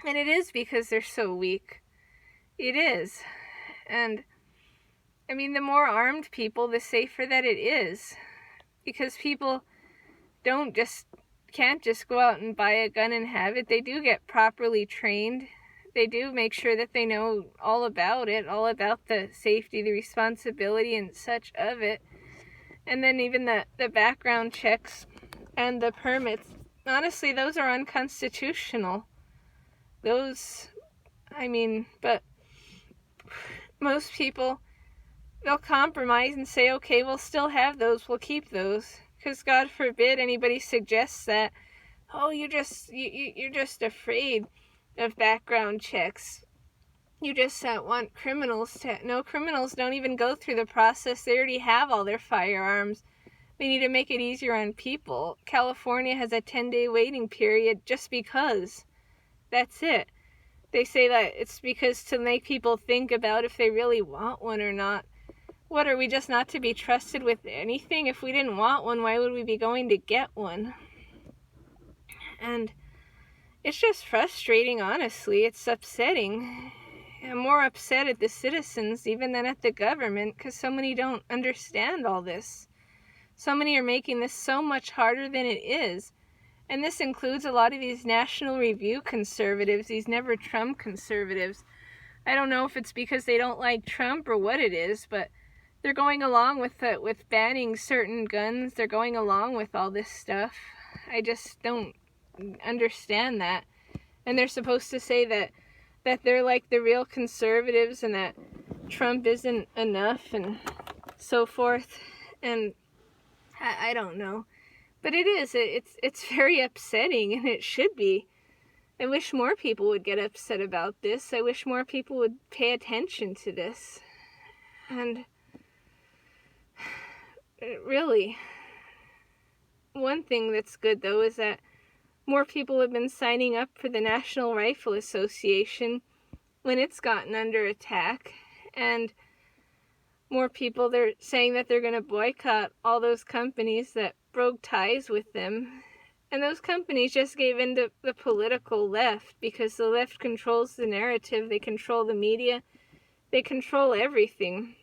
And it is because they're so weak. It is. And I mean, the more armed people, the safer that it is. Because people can't just go out and buy a gun and have it. They do get properly trained. They do make sure that they know all about it, all about the safety, the responsibility and such of it. And then even the background checks and the permits, honestly, those are unconstitutional. But most people, they'll compromise and say, okay, we'll still have those, we'll keep those. Because God forbid anybody suggests that, oh, you're just afraid of background checks. You just want criminals to... No, criminals don't even go through the process. They already have all their firearms. We need to make it easier on people. California has a 10-day waiting period just because. That's it. They say that it's because to make people think about if they really want one or not. What, are we just not to be trusted with anything? If we didn't want one, why would we be going to get one? And it's just frustrating, honestly. It's upsetting. I'm more upset at the citizens even than at the government because so many don't understand all this. So many are making this so much harder than it is. And this includes a lot of these National Review conservatives, these Never Trump conservatives. I don't know if it's because they don't like Trump or what it is, but they're going along with banning certain guns. They're going along with all this stuff. I just don't understand that. And they're supposed to say that they're like the real conservatives and that Trump isn't enough and so forth. And I don't know. But it is. It's very upsetting, and it should be. I wish more people would get upset about this. I wish more people would pay attention to this. And really, one thing that's good, though, is that more people have been signing up for the National Rifle Association when it's gotten under attack. And more people, they're saying that they're going to boycott all those companies that broke ties with them. And those companies just gave in to the political left because the left controls the narrative. They control the media. They control everything.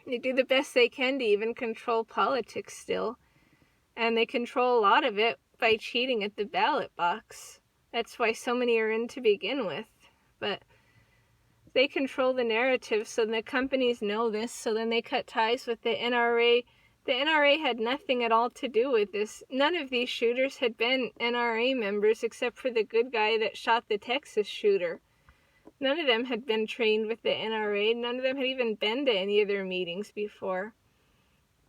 They do the best they can to even control politics still. And they control a lot of it by cheating at the ballot box. That's why so many are in to begin with. But they control the narrative, so the companies know this, so then they cut ties with the NRA. The NRA had nothing at all to do with this. None of these shooters had been NRA members except for the good guy that shot the Texas shooter. None of them had been trained with the NRA. None of them had even been to any of their meetings before.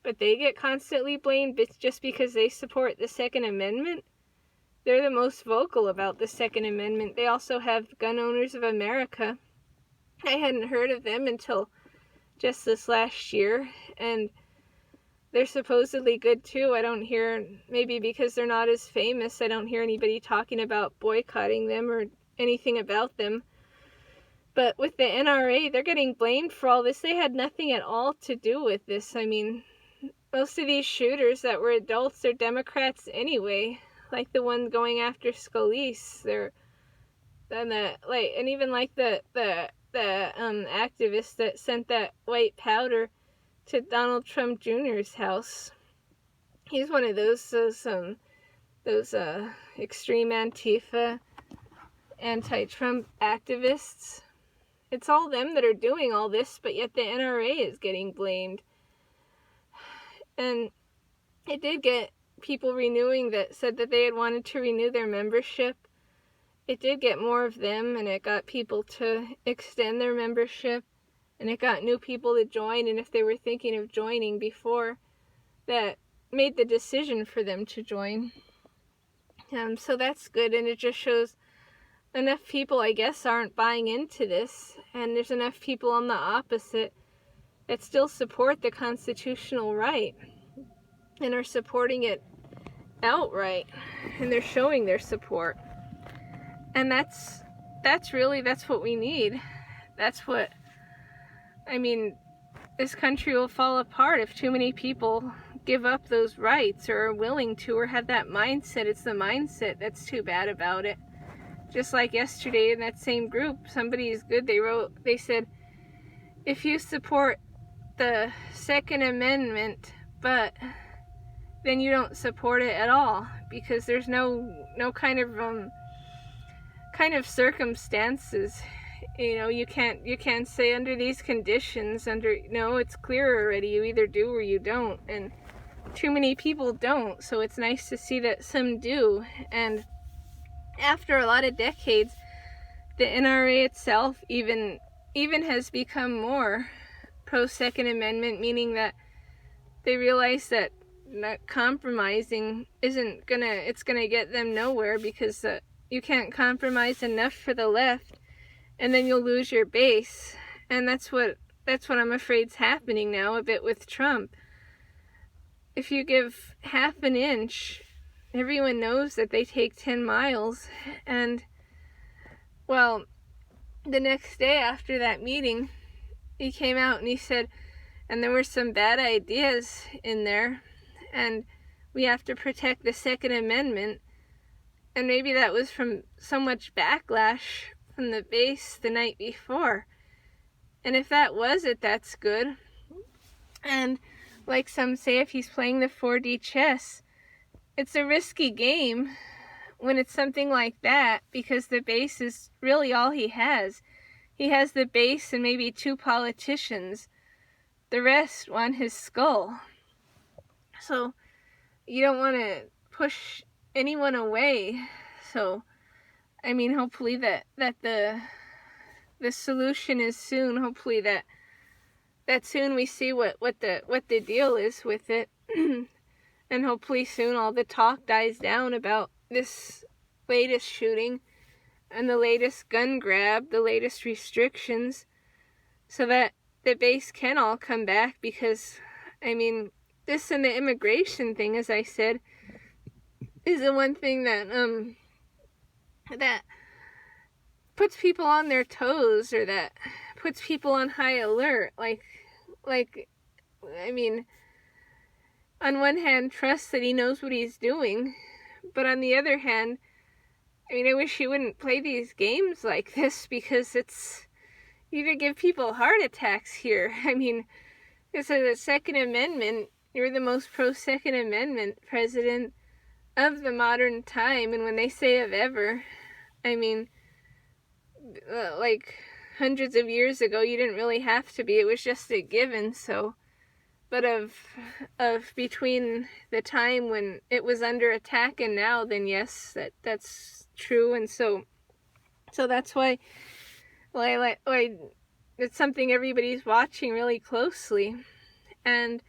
But they get constantly blamed just because they support the Second Amendment. They're the most vocal about the Second Amendment. They also have Gun Owners of America. I hadn't heard of them until just this last year, and they're supposedly good too. I don't hear, maybe because they're not as famous, I don't hear anybody talking about boycotting them or anything about them. But with the NRA, they're getting blamed for all this. They had nothing at all to do with this. I mean, most of these shooters that were adults are Democrats anyway. Like the one going after Scalise, and even like the activist that sent that white powder to Donald Trump Jr.'s house. He's one of those extreme Antifa, anti-Trump activists. It's all them that are doing all this, but yet the NRA is getting blamed. And it did get people renewing that said that they had wanted to renew their membership. It did get more of them, and it got people to extend their membership, and it got new people to join, and if they were thinking of joining before, that made the decision for them to join. So that's good, and it just shows enough people, I guess, aren't buying into this, and there's enough people on the opposite that still support the constitutional right and are supporting it outright, and they're showing their support. And that's what we need. This country will fall apart if too many people give up those rights or are willing to or have that mindset. It's the mindset that's too bad about it. Just like yesterday in that same group, somebody is good. They said, if you support the Second Amendment, but then you don't support it at all because there's no kind of circumstances. You can't say under these conditions, it's clear already, you either do or you don't, and too many people don't, so it's nice to see that some do. And after a lot of decades, the NRA itself even has become more pro-Second Amendment, meaning that they realize that not compromising it's gonna get them nowhere, because you can't compromise enough for the left, and then you'll lose your base. And that's what I'm afraid's happening now a bit with Trump. If you give half an inch, everyone knows that they take 10 miles. And, well, the next day after that meeting, he came out and he said, and there were some bad ideas in there, and we have to protect the Second Amendment. And maybe that was from so much backlash from the base the night before. And if that was it, that's good. And like some say, if he's playing the 4D chess, it's a risky game when it's something like that, because the base is really all he has. He has the base and maybe 2 politicians. The rest want his skull. So you don't want to push anyone away. So hopefully that the solution is soon. Hopefully that soon we see what the deal is with it. And hopefully soon all the talk dies down about this latest shooting and the latest gun grab, the latest restrictions, so that the base can all come back. Because this and the immigration thing, as I said, is the one thing that puts people on their toes, or that puts people on high alert. On one hand, trust that he knows what he's doing, but on the other hand, I wish he wouldn't play these games like this, because you could give people heart attacks here. This is the Second Amendment. You're the most pro-Second Amendment president of the modern time, and when they say of ever, hundreds of years ago, you didn't really have to be. It was just a given. So, but of between the time when it was under attack and now, then yes, that's true. And so that's why it's something everybody's watching really closely. And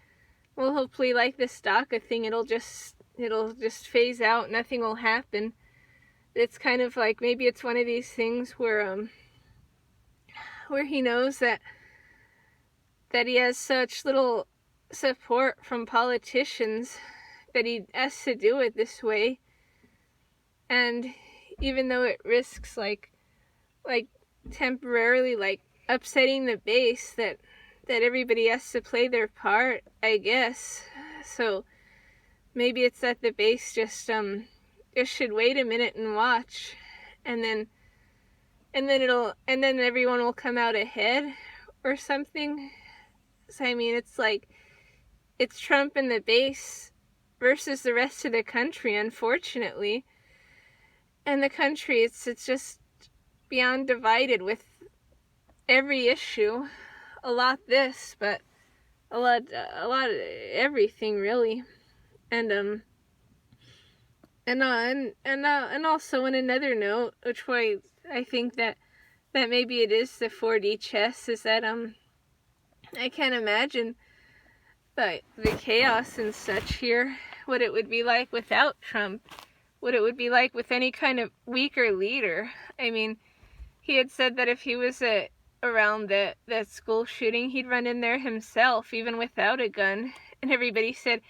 well, hopefully, like this DACA thing, it'll just phase out. Nothing will happen. It's kind of like, maybe it's one of these things where he knows that he has such little support from politicians that he has to do it this way. And even though it risks like temporarily, like, upsetting the base, that everybody has to play their part, I guess. So maybe it's that the base just should wait a minute and watch, and then everyone will come out ahead or something. So I mean, it's like, it's Trump and the base versus the rest of the country, unfortunately. And the country, it's just beyond divided with every issue. A lot this, but a lot of everything, really. And also on another note, which way I think that maybe it is the 4D chess, is that I can't imagine the chaos and such here, what it would be like without Trump, what it would be like with any kind of weaker leader. I mean, he had said that if he was around that school shooting, he'd run in there himself, even without a gun. And everybody said,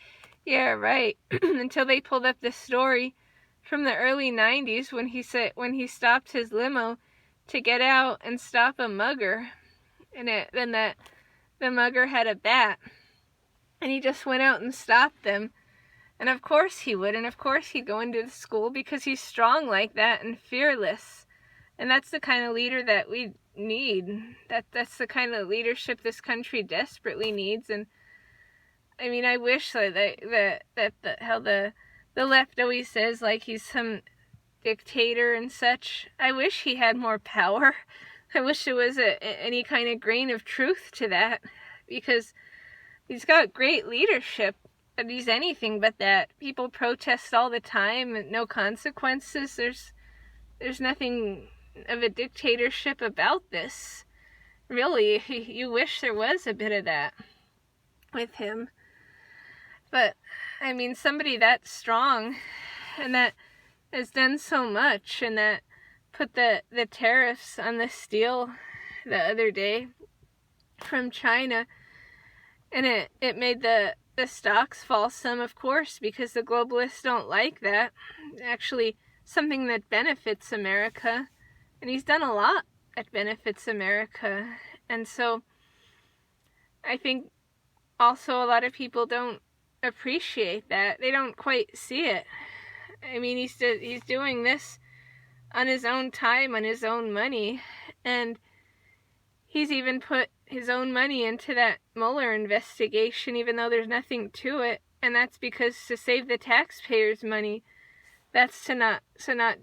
yeah, right, until they pulled up the story from the early 90s when he stopped his limo to get out and stop a mugger, and then the mugger had a bat, and he just went out and stopped them. And of course he would, and of course he'd go into the school because he's strong like that and fearless. And that's the kind of leader that we need. That's the kind of leadership this country desperately needs. And I mean, I wish that how the left always says, like, he's some dictator and such. I wish he had more power. I wish there was any kind of grain of truth to that, because he's got great leadership, but he's anything but that. People protest all the time and no consequences. There's nothing of a dictatorship about this. Really, you wish there was a bit of that with him. But, I mean, somebody that strong and that has done so much, and that put the tariffs on the steel the other day from China, and it made the stocks fall some, of course, because the globalists don't like that. Actually, something that benefits America, and he's done a lot that benefits America. And so I think also a lot of people don't appreciate that. They don't quite see it. I mean, he's doing this on his own time, on his own money, and he's even put his own money into that Mueller investigation, even though there's nothing to it. And that's because to save the taxpayers' money, that's to not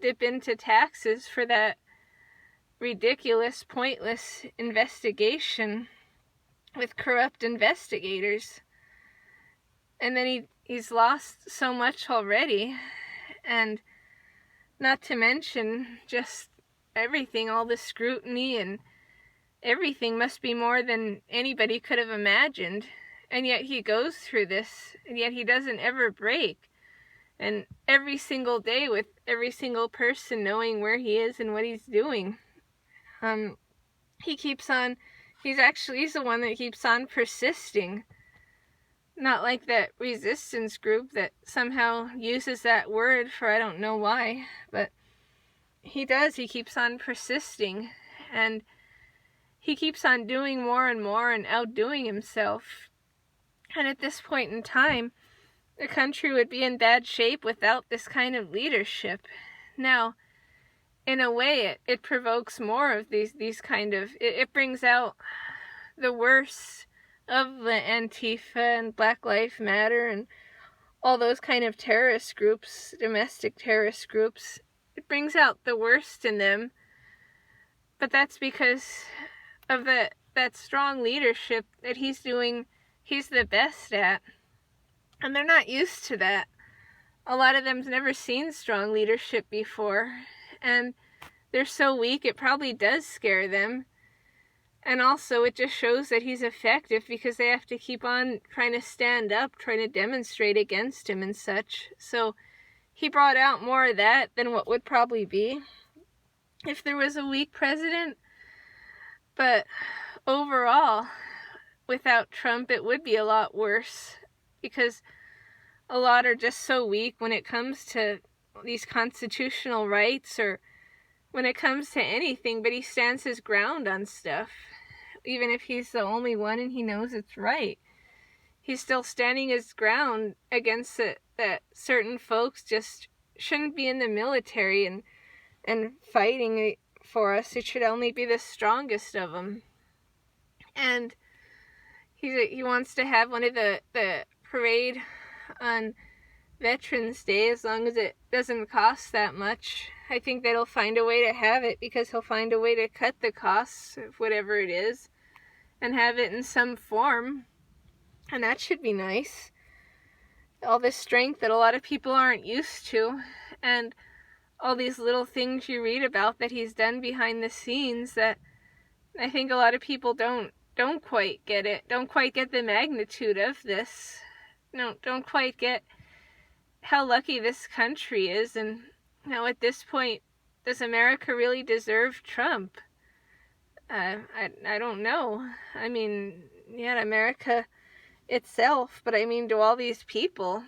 dip into taxes for that ridiculous, pointless investigation with corrupt investigators. And then he's lost so much already, and not to mention just everything, all the scrutiny, and everything must be more than anybody could have imagined. And yet he goes through this, and yet he doesn't ever break. And every single day, with every single person knowing where he is and what he's doing, he keeps on. He's the one that keeps on persisting. Not like that resistance group that somehow uses that word for I don't know why, but he does. He keeps on persisting, and he keeps on doing more and more and outdoing himself. And at this point in time, the country would be in bad shape without this kind of leadership. Now, in a way, it provokes more of these kind of... It brings out the worst of the Antifa and Black Lives Matter and all those kind of terrorist groups, domestic terrorist groups. It brings out the worst in them, but that's because of that strong leadership that he's the best at. And they're not used to that. A lot of them's never seen strong leadership before, and they're so weak it probably does scare them. And also, it just shows that he's effective because they have to keep on trying to stand up, trying to demonstrate against him and such. So he brought out more of that than what would probably be if there was a weak president. But overall, without Trump, it would be a lot worse, because a lot are just so weak when it comes to these constitutional rights or when it comes to anything, but he stands his ground on stuff. Even if he's the only one and he knows it's right, he's still standing his ground against it, that certain folks just shouldn't be in the military and fighting for us. It should only be the strongest of them. And he wants to have one of the parade on Veterans Day, as long as it doesn't cost that much. I think that he'll find a way to have it, because he'll find a way to cut the costs of whatever it is and have it in some form. And that should be nice. All this strength that a lot of people aren't used to, and all these little things you read about that he's done behind the scenes that I think a lot of people don't quite get it, don't quite get the magnitude of this, don't quite get how lucky this country is. And now at this point, does America really deserve Trump? I don't know. I mean, yeah, America itself, but I mean, to all these people,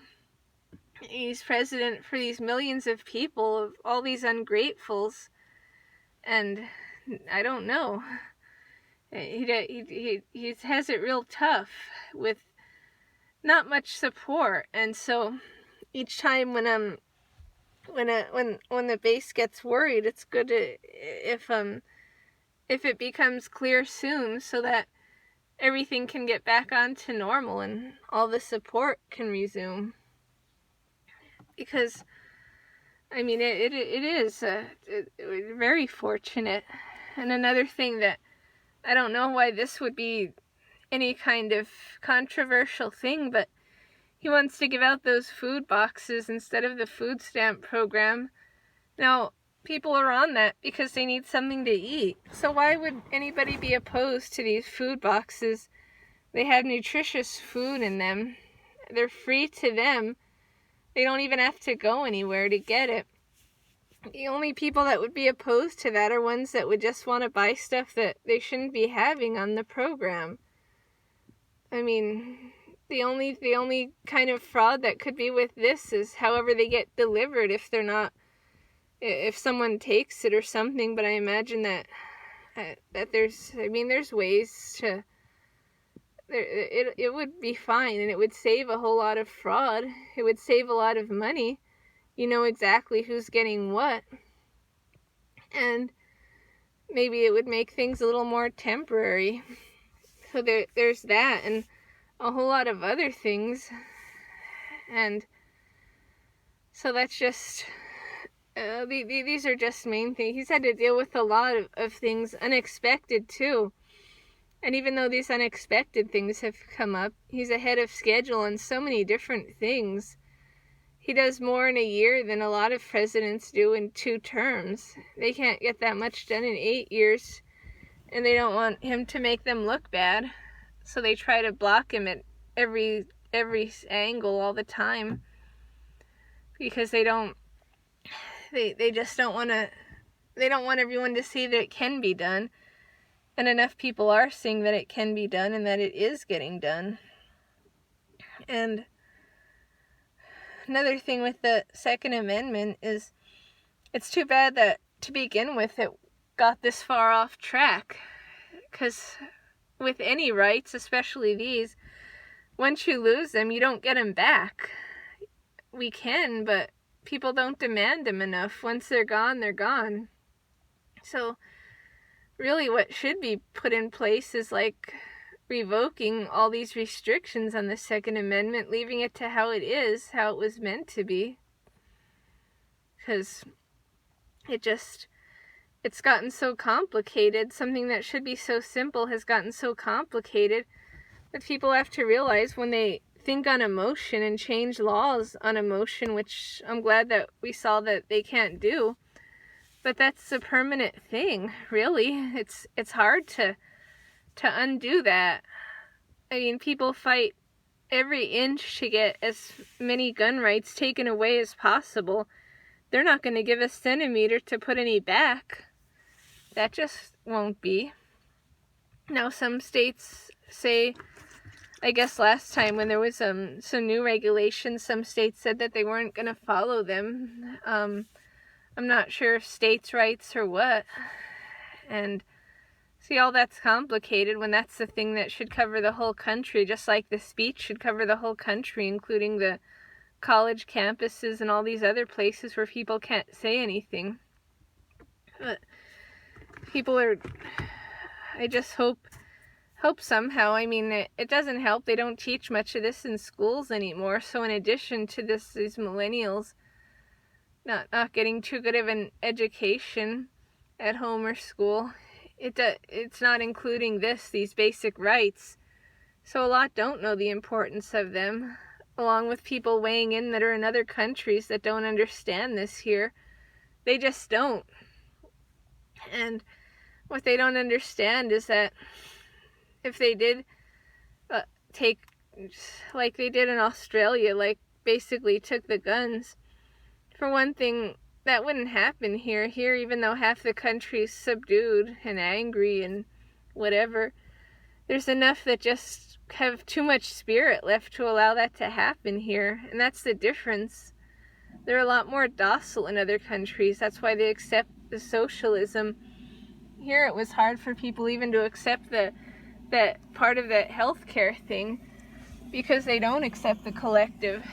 he's president for these millions of people, of all these ungratefuls, and I don't know. He has it real tough with not much support, and so each time when the base gets worried, it's good to, if it becomes clear soon, so that everything can get back onto normal and all the support can resume. Because, I mean, it is very fortunate. And another thing that I don't know why this would be any kind of controversial thing, but he wants to give out those food boxes instead of the food stamp program. Now, people are on that because they need something to eat. So why would anybody be opposed to these food boxes? They have nutritious food in them. They're free to them. They don't even have to go anywhere to get it. The only people that would be opposed to that are ones that would just want to buy stuff that they shouldn't be having on the program. I mean, the only kind of fraud that could be with this is however they get delivered, if someone takes it or something. But I imagine that there's ways to, it would be fine, and it would save a whole lot of fraud. It would save a lot of money. You know exactly who's getting what. And maybe it would make things a little more temporary. So there's that, and a whole lot of other things. And so that's just, these are just main things. He's had to deal with a lot of things, unexpected too. And even though these unexpected things have come up, he's ahead of schedule on so many different things. He does more in a year than a lot of presidents do in 2 terms. They can't get that much done in 8 years, and they don't want him to make them look bad. So they try to block him at every angle all the time, because they just don't want everyone to see that it can be done. And enough people are seeing that it can be done and that it is getting done. And another thing with the Second Amendment is, it's too bad that to begin with it got this far off track. Because with any rights, especially these, once you lose them, you don't get them back. We can, but people don't demand them enough. Once they're gone, they're gone. So really what should be put in place is like revoking all these restrictions on the Second Amendment, leaving it to how it is, how it was meant to be. Because it's gotten so complicated. Something that should be so simple has gotten so complicated that people have to realize, when they think on emotion and change laws on emotion, which I'm glad that we saw that they can't do, but that's a permanent thing, really. It's hard to undo that. I mean, people fight every inch to get as many gun rights taken away as possible. They're not going to give a centimeter to put any back. That just won't be. Now, some states say, I guess last time when there was some new regulations, some states said that they weren't going to follow them. I'm not sure if states' rights or what. And see, all that's complicated when that's the thing that should cover the whole country, just like the speech should cover the whole country, including the college campuses and all these other places where people can't say anything. But people are, I just hope somehow, I mean, it doesn't help. They don't teach much of this in schools anymore. So in addition to this, these millennials not getting too good of an education at home or school, it's not including these basic rights. So a lot don't know the importance of them, along with people weighing in that are in other countries that don't understand this here. They just don't. And what they don't understand is that if they did take, like they did in Australia, like basically took the guns, for one thing, that wouldn't happen here. Here, even though half the country's subdued and angry and whatever, there's enough that just have too much spirit left to allow that to happen here. And that's the difference. They're a lot more docile in other countries. That's why they accept the socialism. Here it was hard for people even to accept that part of that healthcare thing, because they don't accept the collective.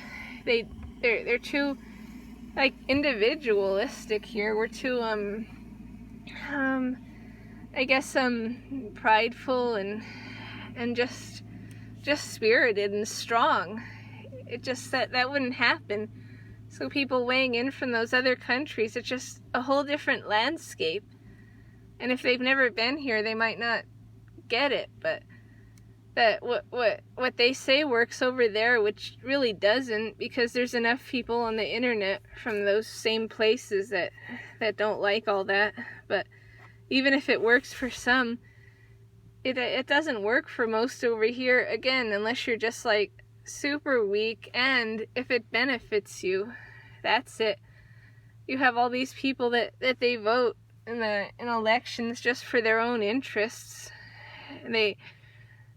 They're too like individualistic here. We're too I guess prideful and just spirited and strong. It just that wouldn't happen. So people weighing in from those other countries, it's just a whole different landscape. And if they've never been here, they might not get it, but that what they say works over there, which really doesn't, because there's enough people on the internet from those same places that don't like all that. But even if it works for some, it doesn't work for most over here, again, unless you're just like super weak, and if it benefits you, that's it. You have all these people that they vote in elections just for their own interests. They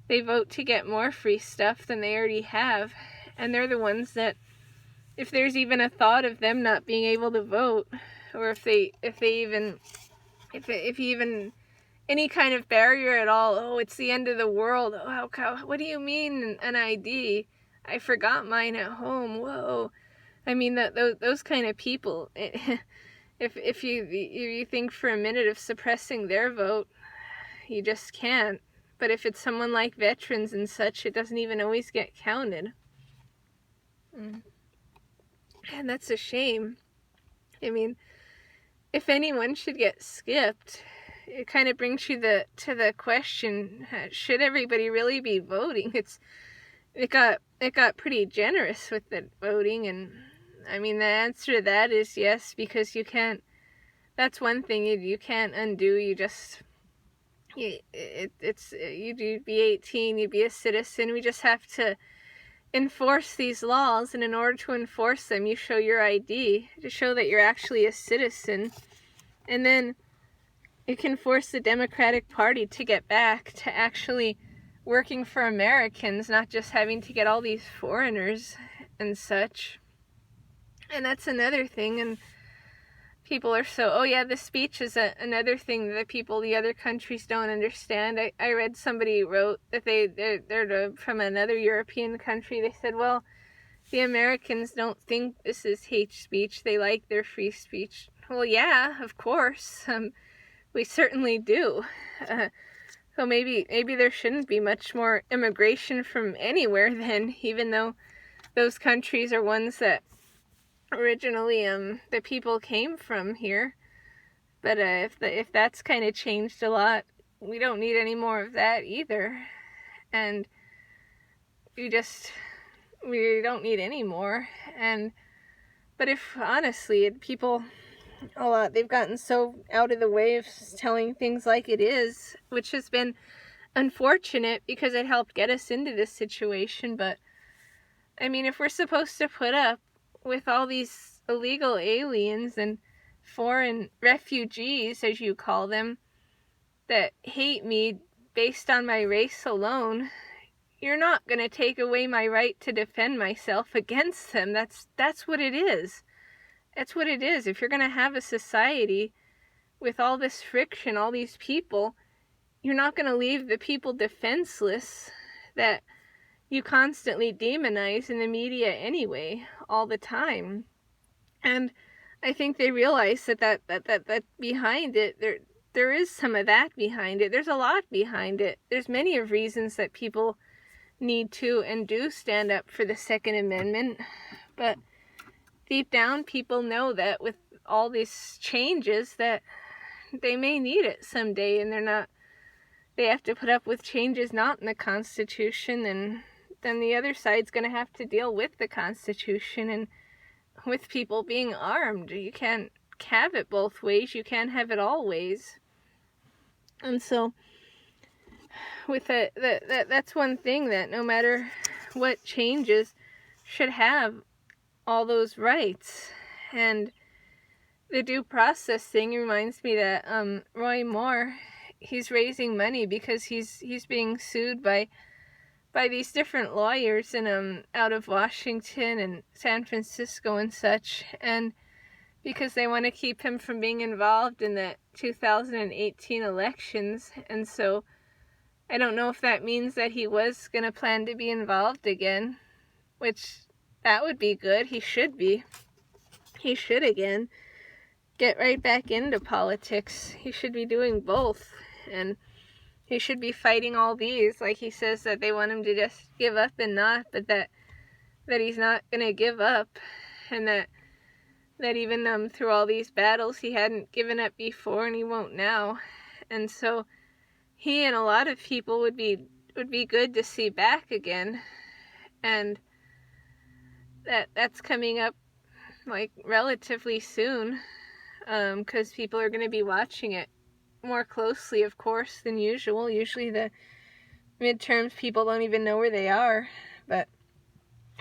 vote to get more free stuff than they already have, and they're the ones that, if there's even a thought of them not being able to vote, or if even any kind of barrier at all, oh, it's the end of the world, oh, what do you mean an ID? I forgot mine at home, whoa. I mean, those kind of people, if you think for a minute of suppressing their vote, you just can't. But if it's someone like veterans and such, it doesn't even always get counted. And that's a shame. I mean, if anyone should get skipped, it kind of brings you to the question, should everybody really be voting? It got pretty generous with the voting, and I mean, the answer to that is yes, because you can't, that's one thing you can't undo. You just, you'd be 18, you'd be a citizen. We just have to enforce these laws, and in order to enforce them, you show your ID to show that you're actually a citizen, and then you can force the Democratic Party to get back to actually working for Americans, not just having to get all these foreigners and such. And that's another thing, and people are so, oh yeah, the speech is another thing that the other countries don't understand. I read somebody wrote that they're from another European country. They said, well, the Americans don't think this is hate speech. They like their free speech. Well, yeah, of course. We certainly do. So maybe there shouldn't be much more immigration from anywhere then, even though those countries are ones that originally the people came from here. But if that's kind of changed a lot, we don't need any more of that either. And we don't need any more. But if honestly, people a lot, they've gotten so out of the way of telling things like it is, which has been unfortunate because it helped get us into this situation. But I mean, if we're supposed to put up with all these illegal aliens and foreign refugees, as you call them, that hate me based on my race alone, you're not going to take away my right to defend myself against them. That's what it is. That's what it is. If you're going to have a society with all this friction, all these people, you're not going to leave the people defenseless that you constantly demonize in the media anyway, all the time. And I think they realize that behind it, there is some of that behind it. There's a lot behind it. There's many of reasons that people need to and do stand up for the Second Amendment. But deep down, people know that with all these changes that they may need it someday, and they have to put up with changes not in the Constitution, and then the other side's going to have to deal with the Constitution and with people being armed. You can't have it both ways. You can't have it all ways. And so, with that's one thing, that no matter what changes, should have all those rights. And the due process thing reminds me that Roy Moore, he's raising money because he's being sued by these different lawyers in out of Washington and San Francisco and such, and because they want to keep him from being involved in the 2018 elections. And so I don't know if that means that he was going to plan to be involved again, which that would be good. He should be. He should again get right back into politics. He should be doing both, and he should be fighting all these, like he says that they want him to just give up and not, but that he's not going to give up, and that even through all these battles he hadn't given up before and he won't now. And so he and a lot of people would be good to see back again, and that's coming up like relatively soon, because people are going to be watching it more closely, of course, than usual. Usually the midterms, people don't even know where they are. But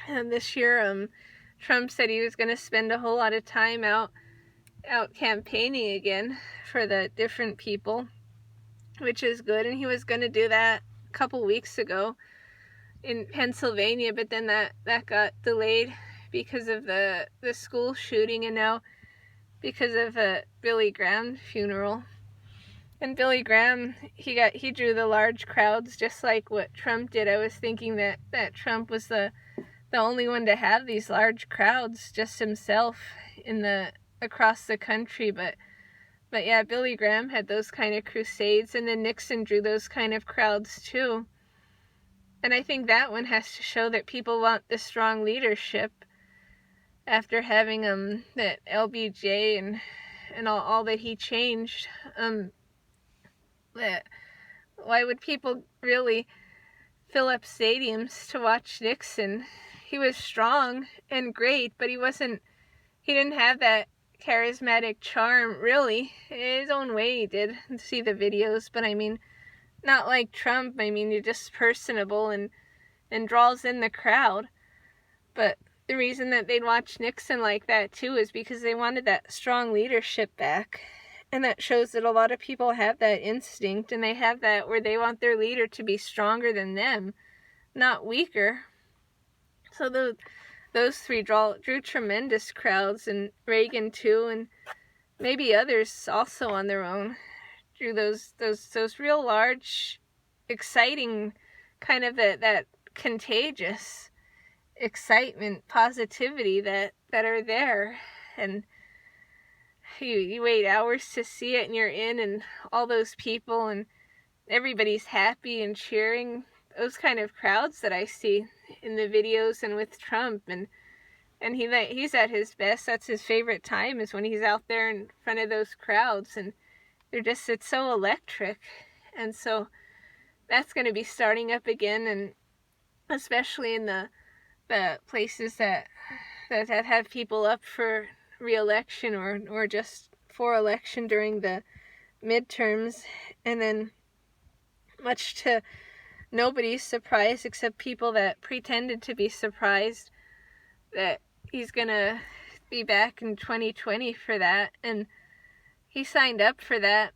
this year, Trump said he was going to spend a whole lot of time out campaigning again for the different people, which is good. And he was going to do that a couple weeks ago in Pennsylvania, but then that got delayed because of the school shooting, and now because of a Billy Graham funeral. And Billy Graham, he drew the large crowds just like what Trump did. I was thinking that Trump was the only one to have these large crowds just himself across the country, but yeah, Billy Graham had those kind of crusades, and then Nixon drew those kind of crowds too. And I think that one has to show that people want the strong leadership after having that LBJ and all that he changed. That why would people really fill up stadiums to watch Nixon? He was strong and great, but he didn't have that charismatic charm, really. In his own way he did. See the videos, but I mean, not like Trump. I mean, you're just personable and draws in the crowd. But the reason that they'd watch Nixon like that too is because they wanted that strong leadership back. And that shows that a lot of people have that instinct, and they have that where they want their leader to be stronger than them, not weaker. So those three drew tremendous crowds, and Reagan too, and maybe others also on their own drew those real large, exciting, kind of that contagious excitement, positivity that are there. And you wait hours to see it, and you're in, and all those people, and everybody's happy and cheering. Those kind of crowds that I see in the videos and with Trump, and he's at his best. That's his favorite time, is when he's out there in front of those crowds, and it's so electric. And so that's going to be starting up again, and especially in the places that have people up for re-election or just for election during the midterms. And then, much to nobody's surprise except people that pretended to be surprised, that he's gonna be back in 2020 for that, and he signed up for that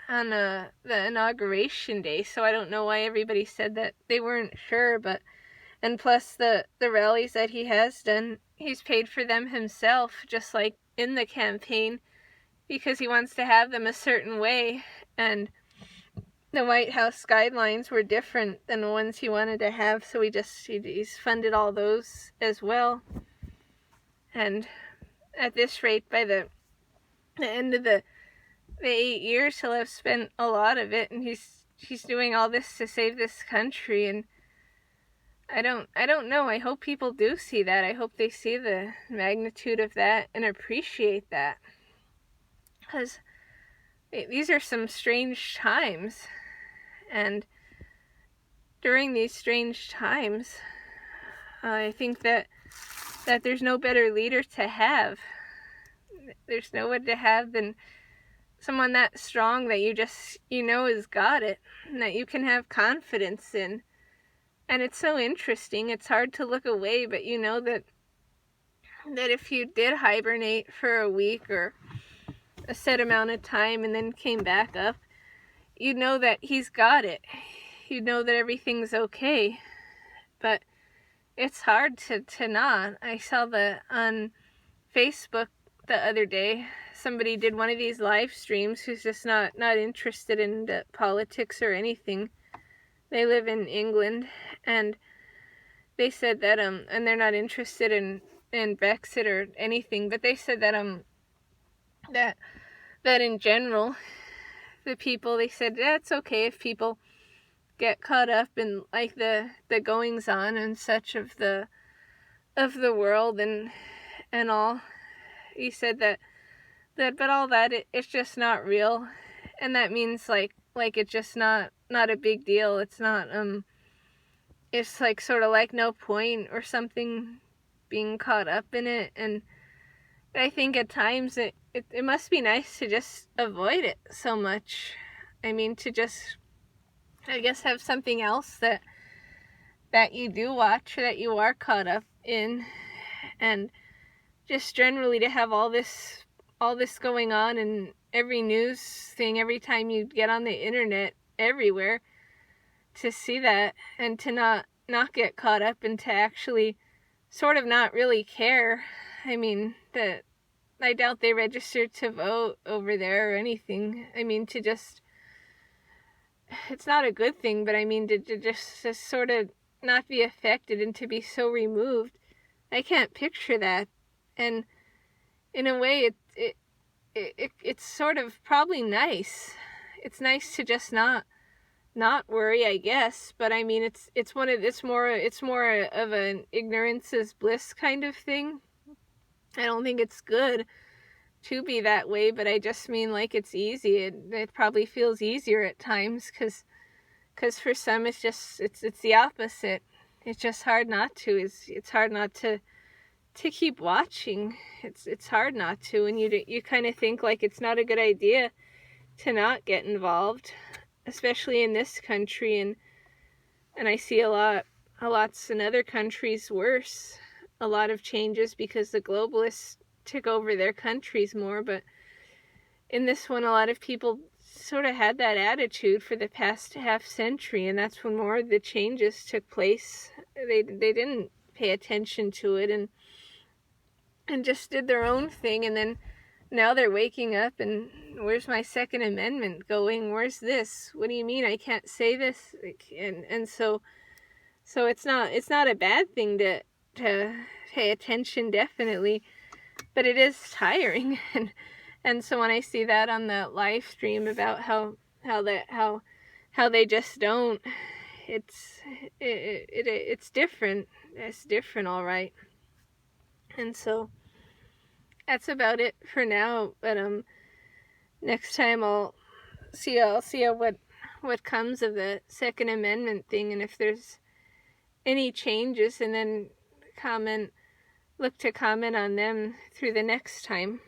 on the inauguration day. So I don't know why everybody said that they weren't sure. But and plus the rallies that he has done, he's paid for them himself, just like in the campaign because he wants to have them a certain way, and the White House guidelines were different than the ones he wanted to have, so he's funded all those as well. And at this rate, by the end of the 8 years, he'll have spent a lot of it, and he's doing all this to save this country. And I don't know. I hope people do see that. I hope they see the magnitude of that and appreciate that, because these are some strange times, and during these strange times, I think that there's no better leader to have. There's no one to have than someone that strong that you know has got it, and that you can have confidence in. And it's so interesting. It's hard to look away, but you know that if you did hibernate for a week or a set amount of time and then came back up, you know that he's got it. You know that everything's okay. But it's hard to not. I saw on Facebook the other day, somebody did one of these live streams who's just not interested in the politics or anything. They live in England, and they said that and they're not interested in Brexit or anything, but they said that that in general, the people, they said that's okay if people get caught up in like the goings on and such of the world and all. He said that but all that it's just not real, and that means like it's just not a big deal. It's not it's like sort of like no point or something being caught up in it. And I think at times it must be nice to just avoid it so much. I mean, to just, I guess, have something else that you do watch or that you are caught up in, and just generally to have all this going on in every news thing, every time you get on the internet, everywhere, to see that and to not get caught up and to actually sort of not really care. I mean, I doubt they registered to vote over there or anything. I mean, to just, it's not a good thing, but I mean, to just sort of not be affected and to be so removed, I can't picture that. And in a way, it's sort of probably nice. It's nice to just not worry, I guess. But I mean, it's more of an ignorance is bliss kind of thing. I don't think it's good to be that way, but I just mean like it's easy. It probably feels easier at times because for some it's the opposite. It's just hard not to. It's hard not to keep watching. It's hard not to, and you kind of think like it's not a good idea to not get involved, especially in this country, and I see a lots in other countries worse. A lot of changes because the globalists took over their countries more, but in this one a lot of people sort of had that attitude for the past half century, and that's when more of the changes took place. They didn't pay attention to it and just did their own thing, and then now they're waking up and where's my Second Amendment going? Where's this? What do you mean I can't say this? And so it's not a bad thing to pay attention, definitely, but it is tiring. And so when I see that on the live stream about how they just don't, it's different. It's different, all right. And so that's about it for now. But next time I'll see what comes of the Second Amendment thing, and if there's any changes, and then look to comment on them through the next time.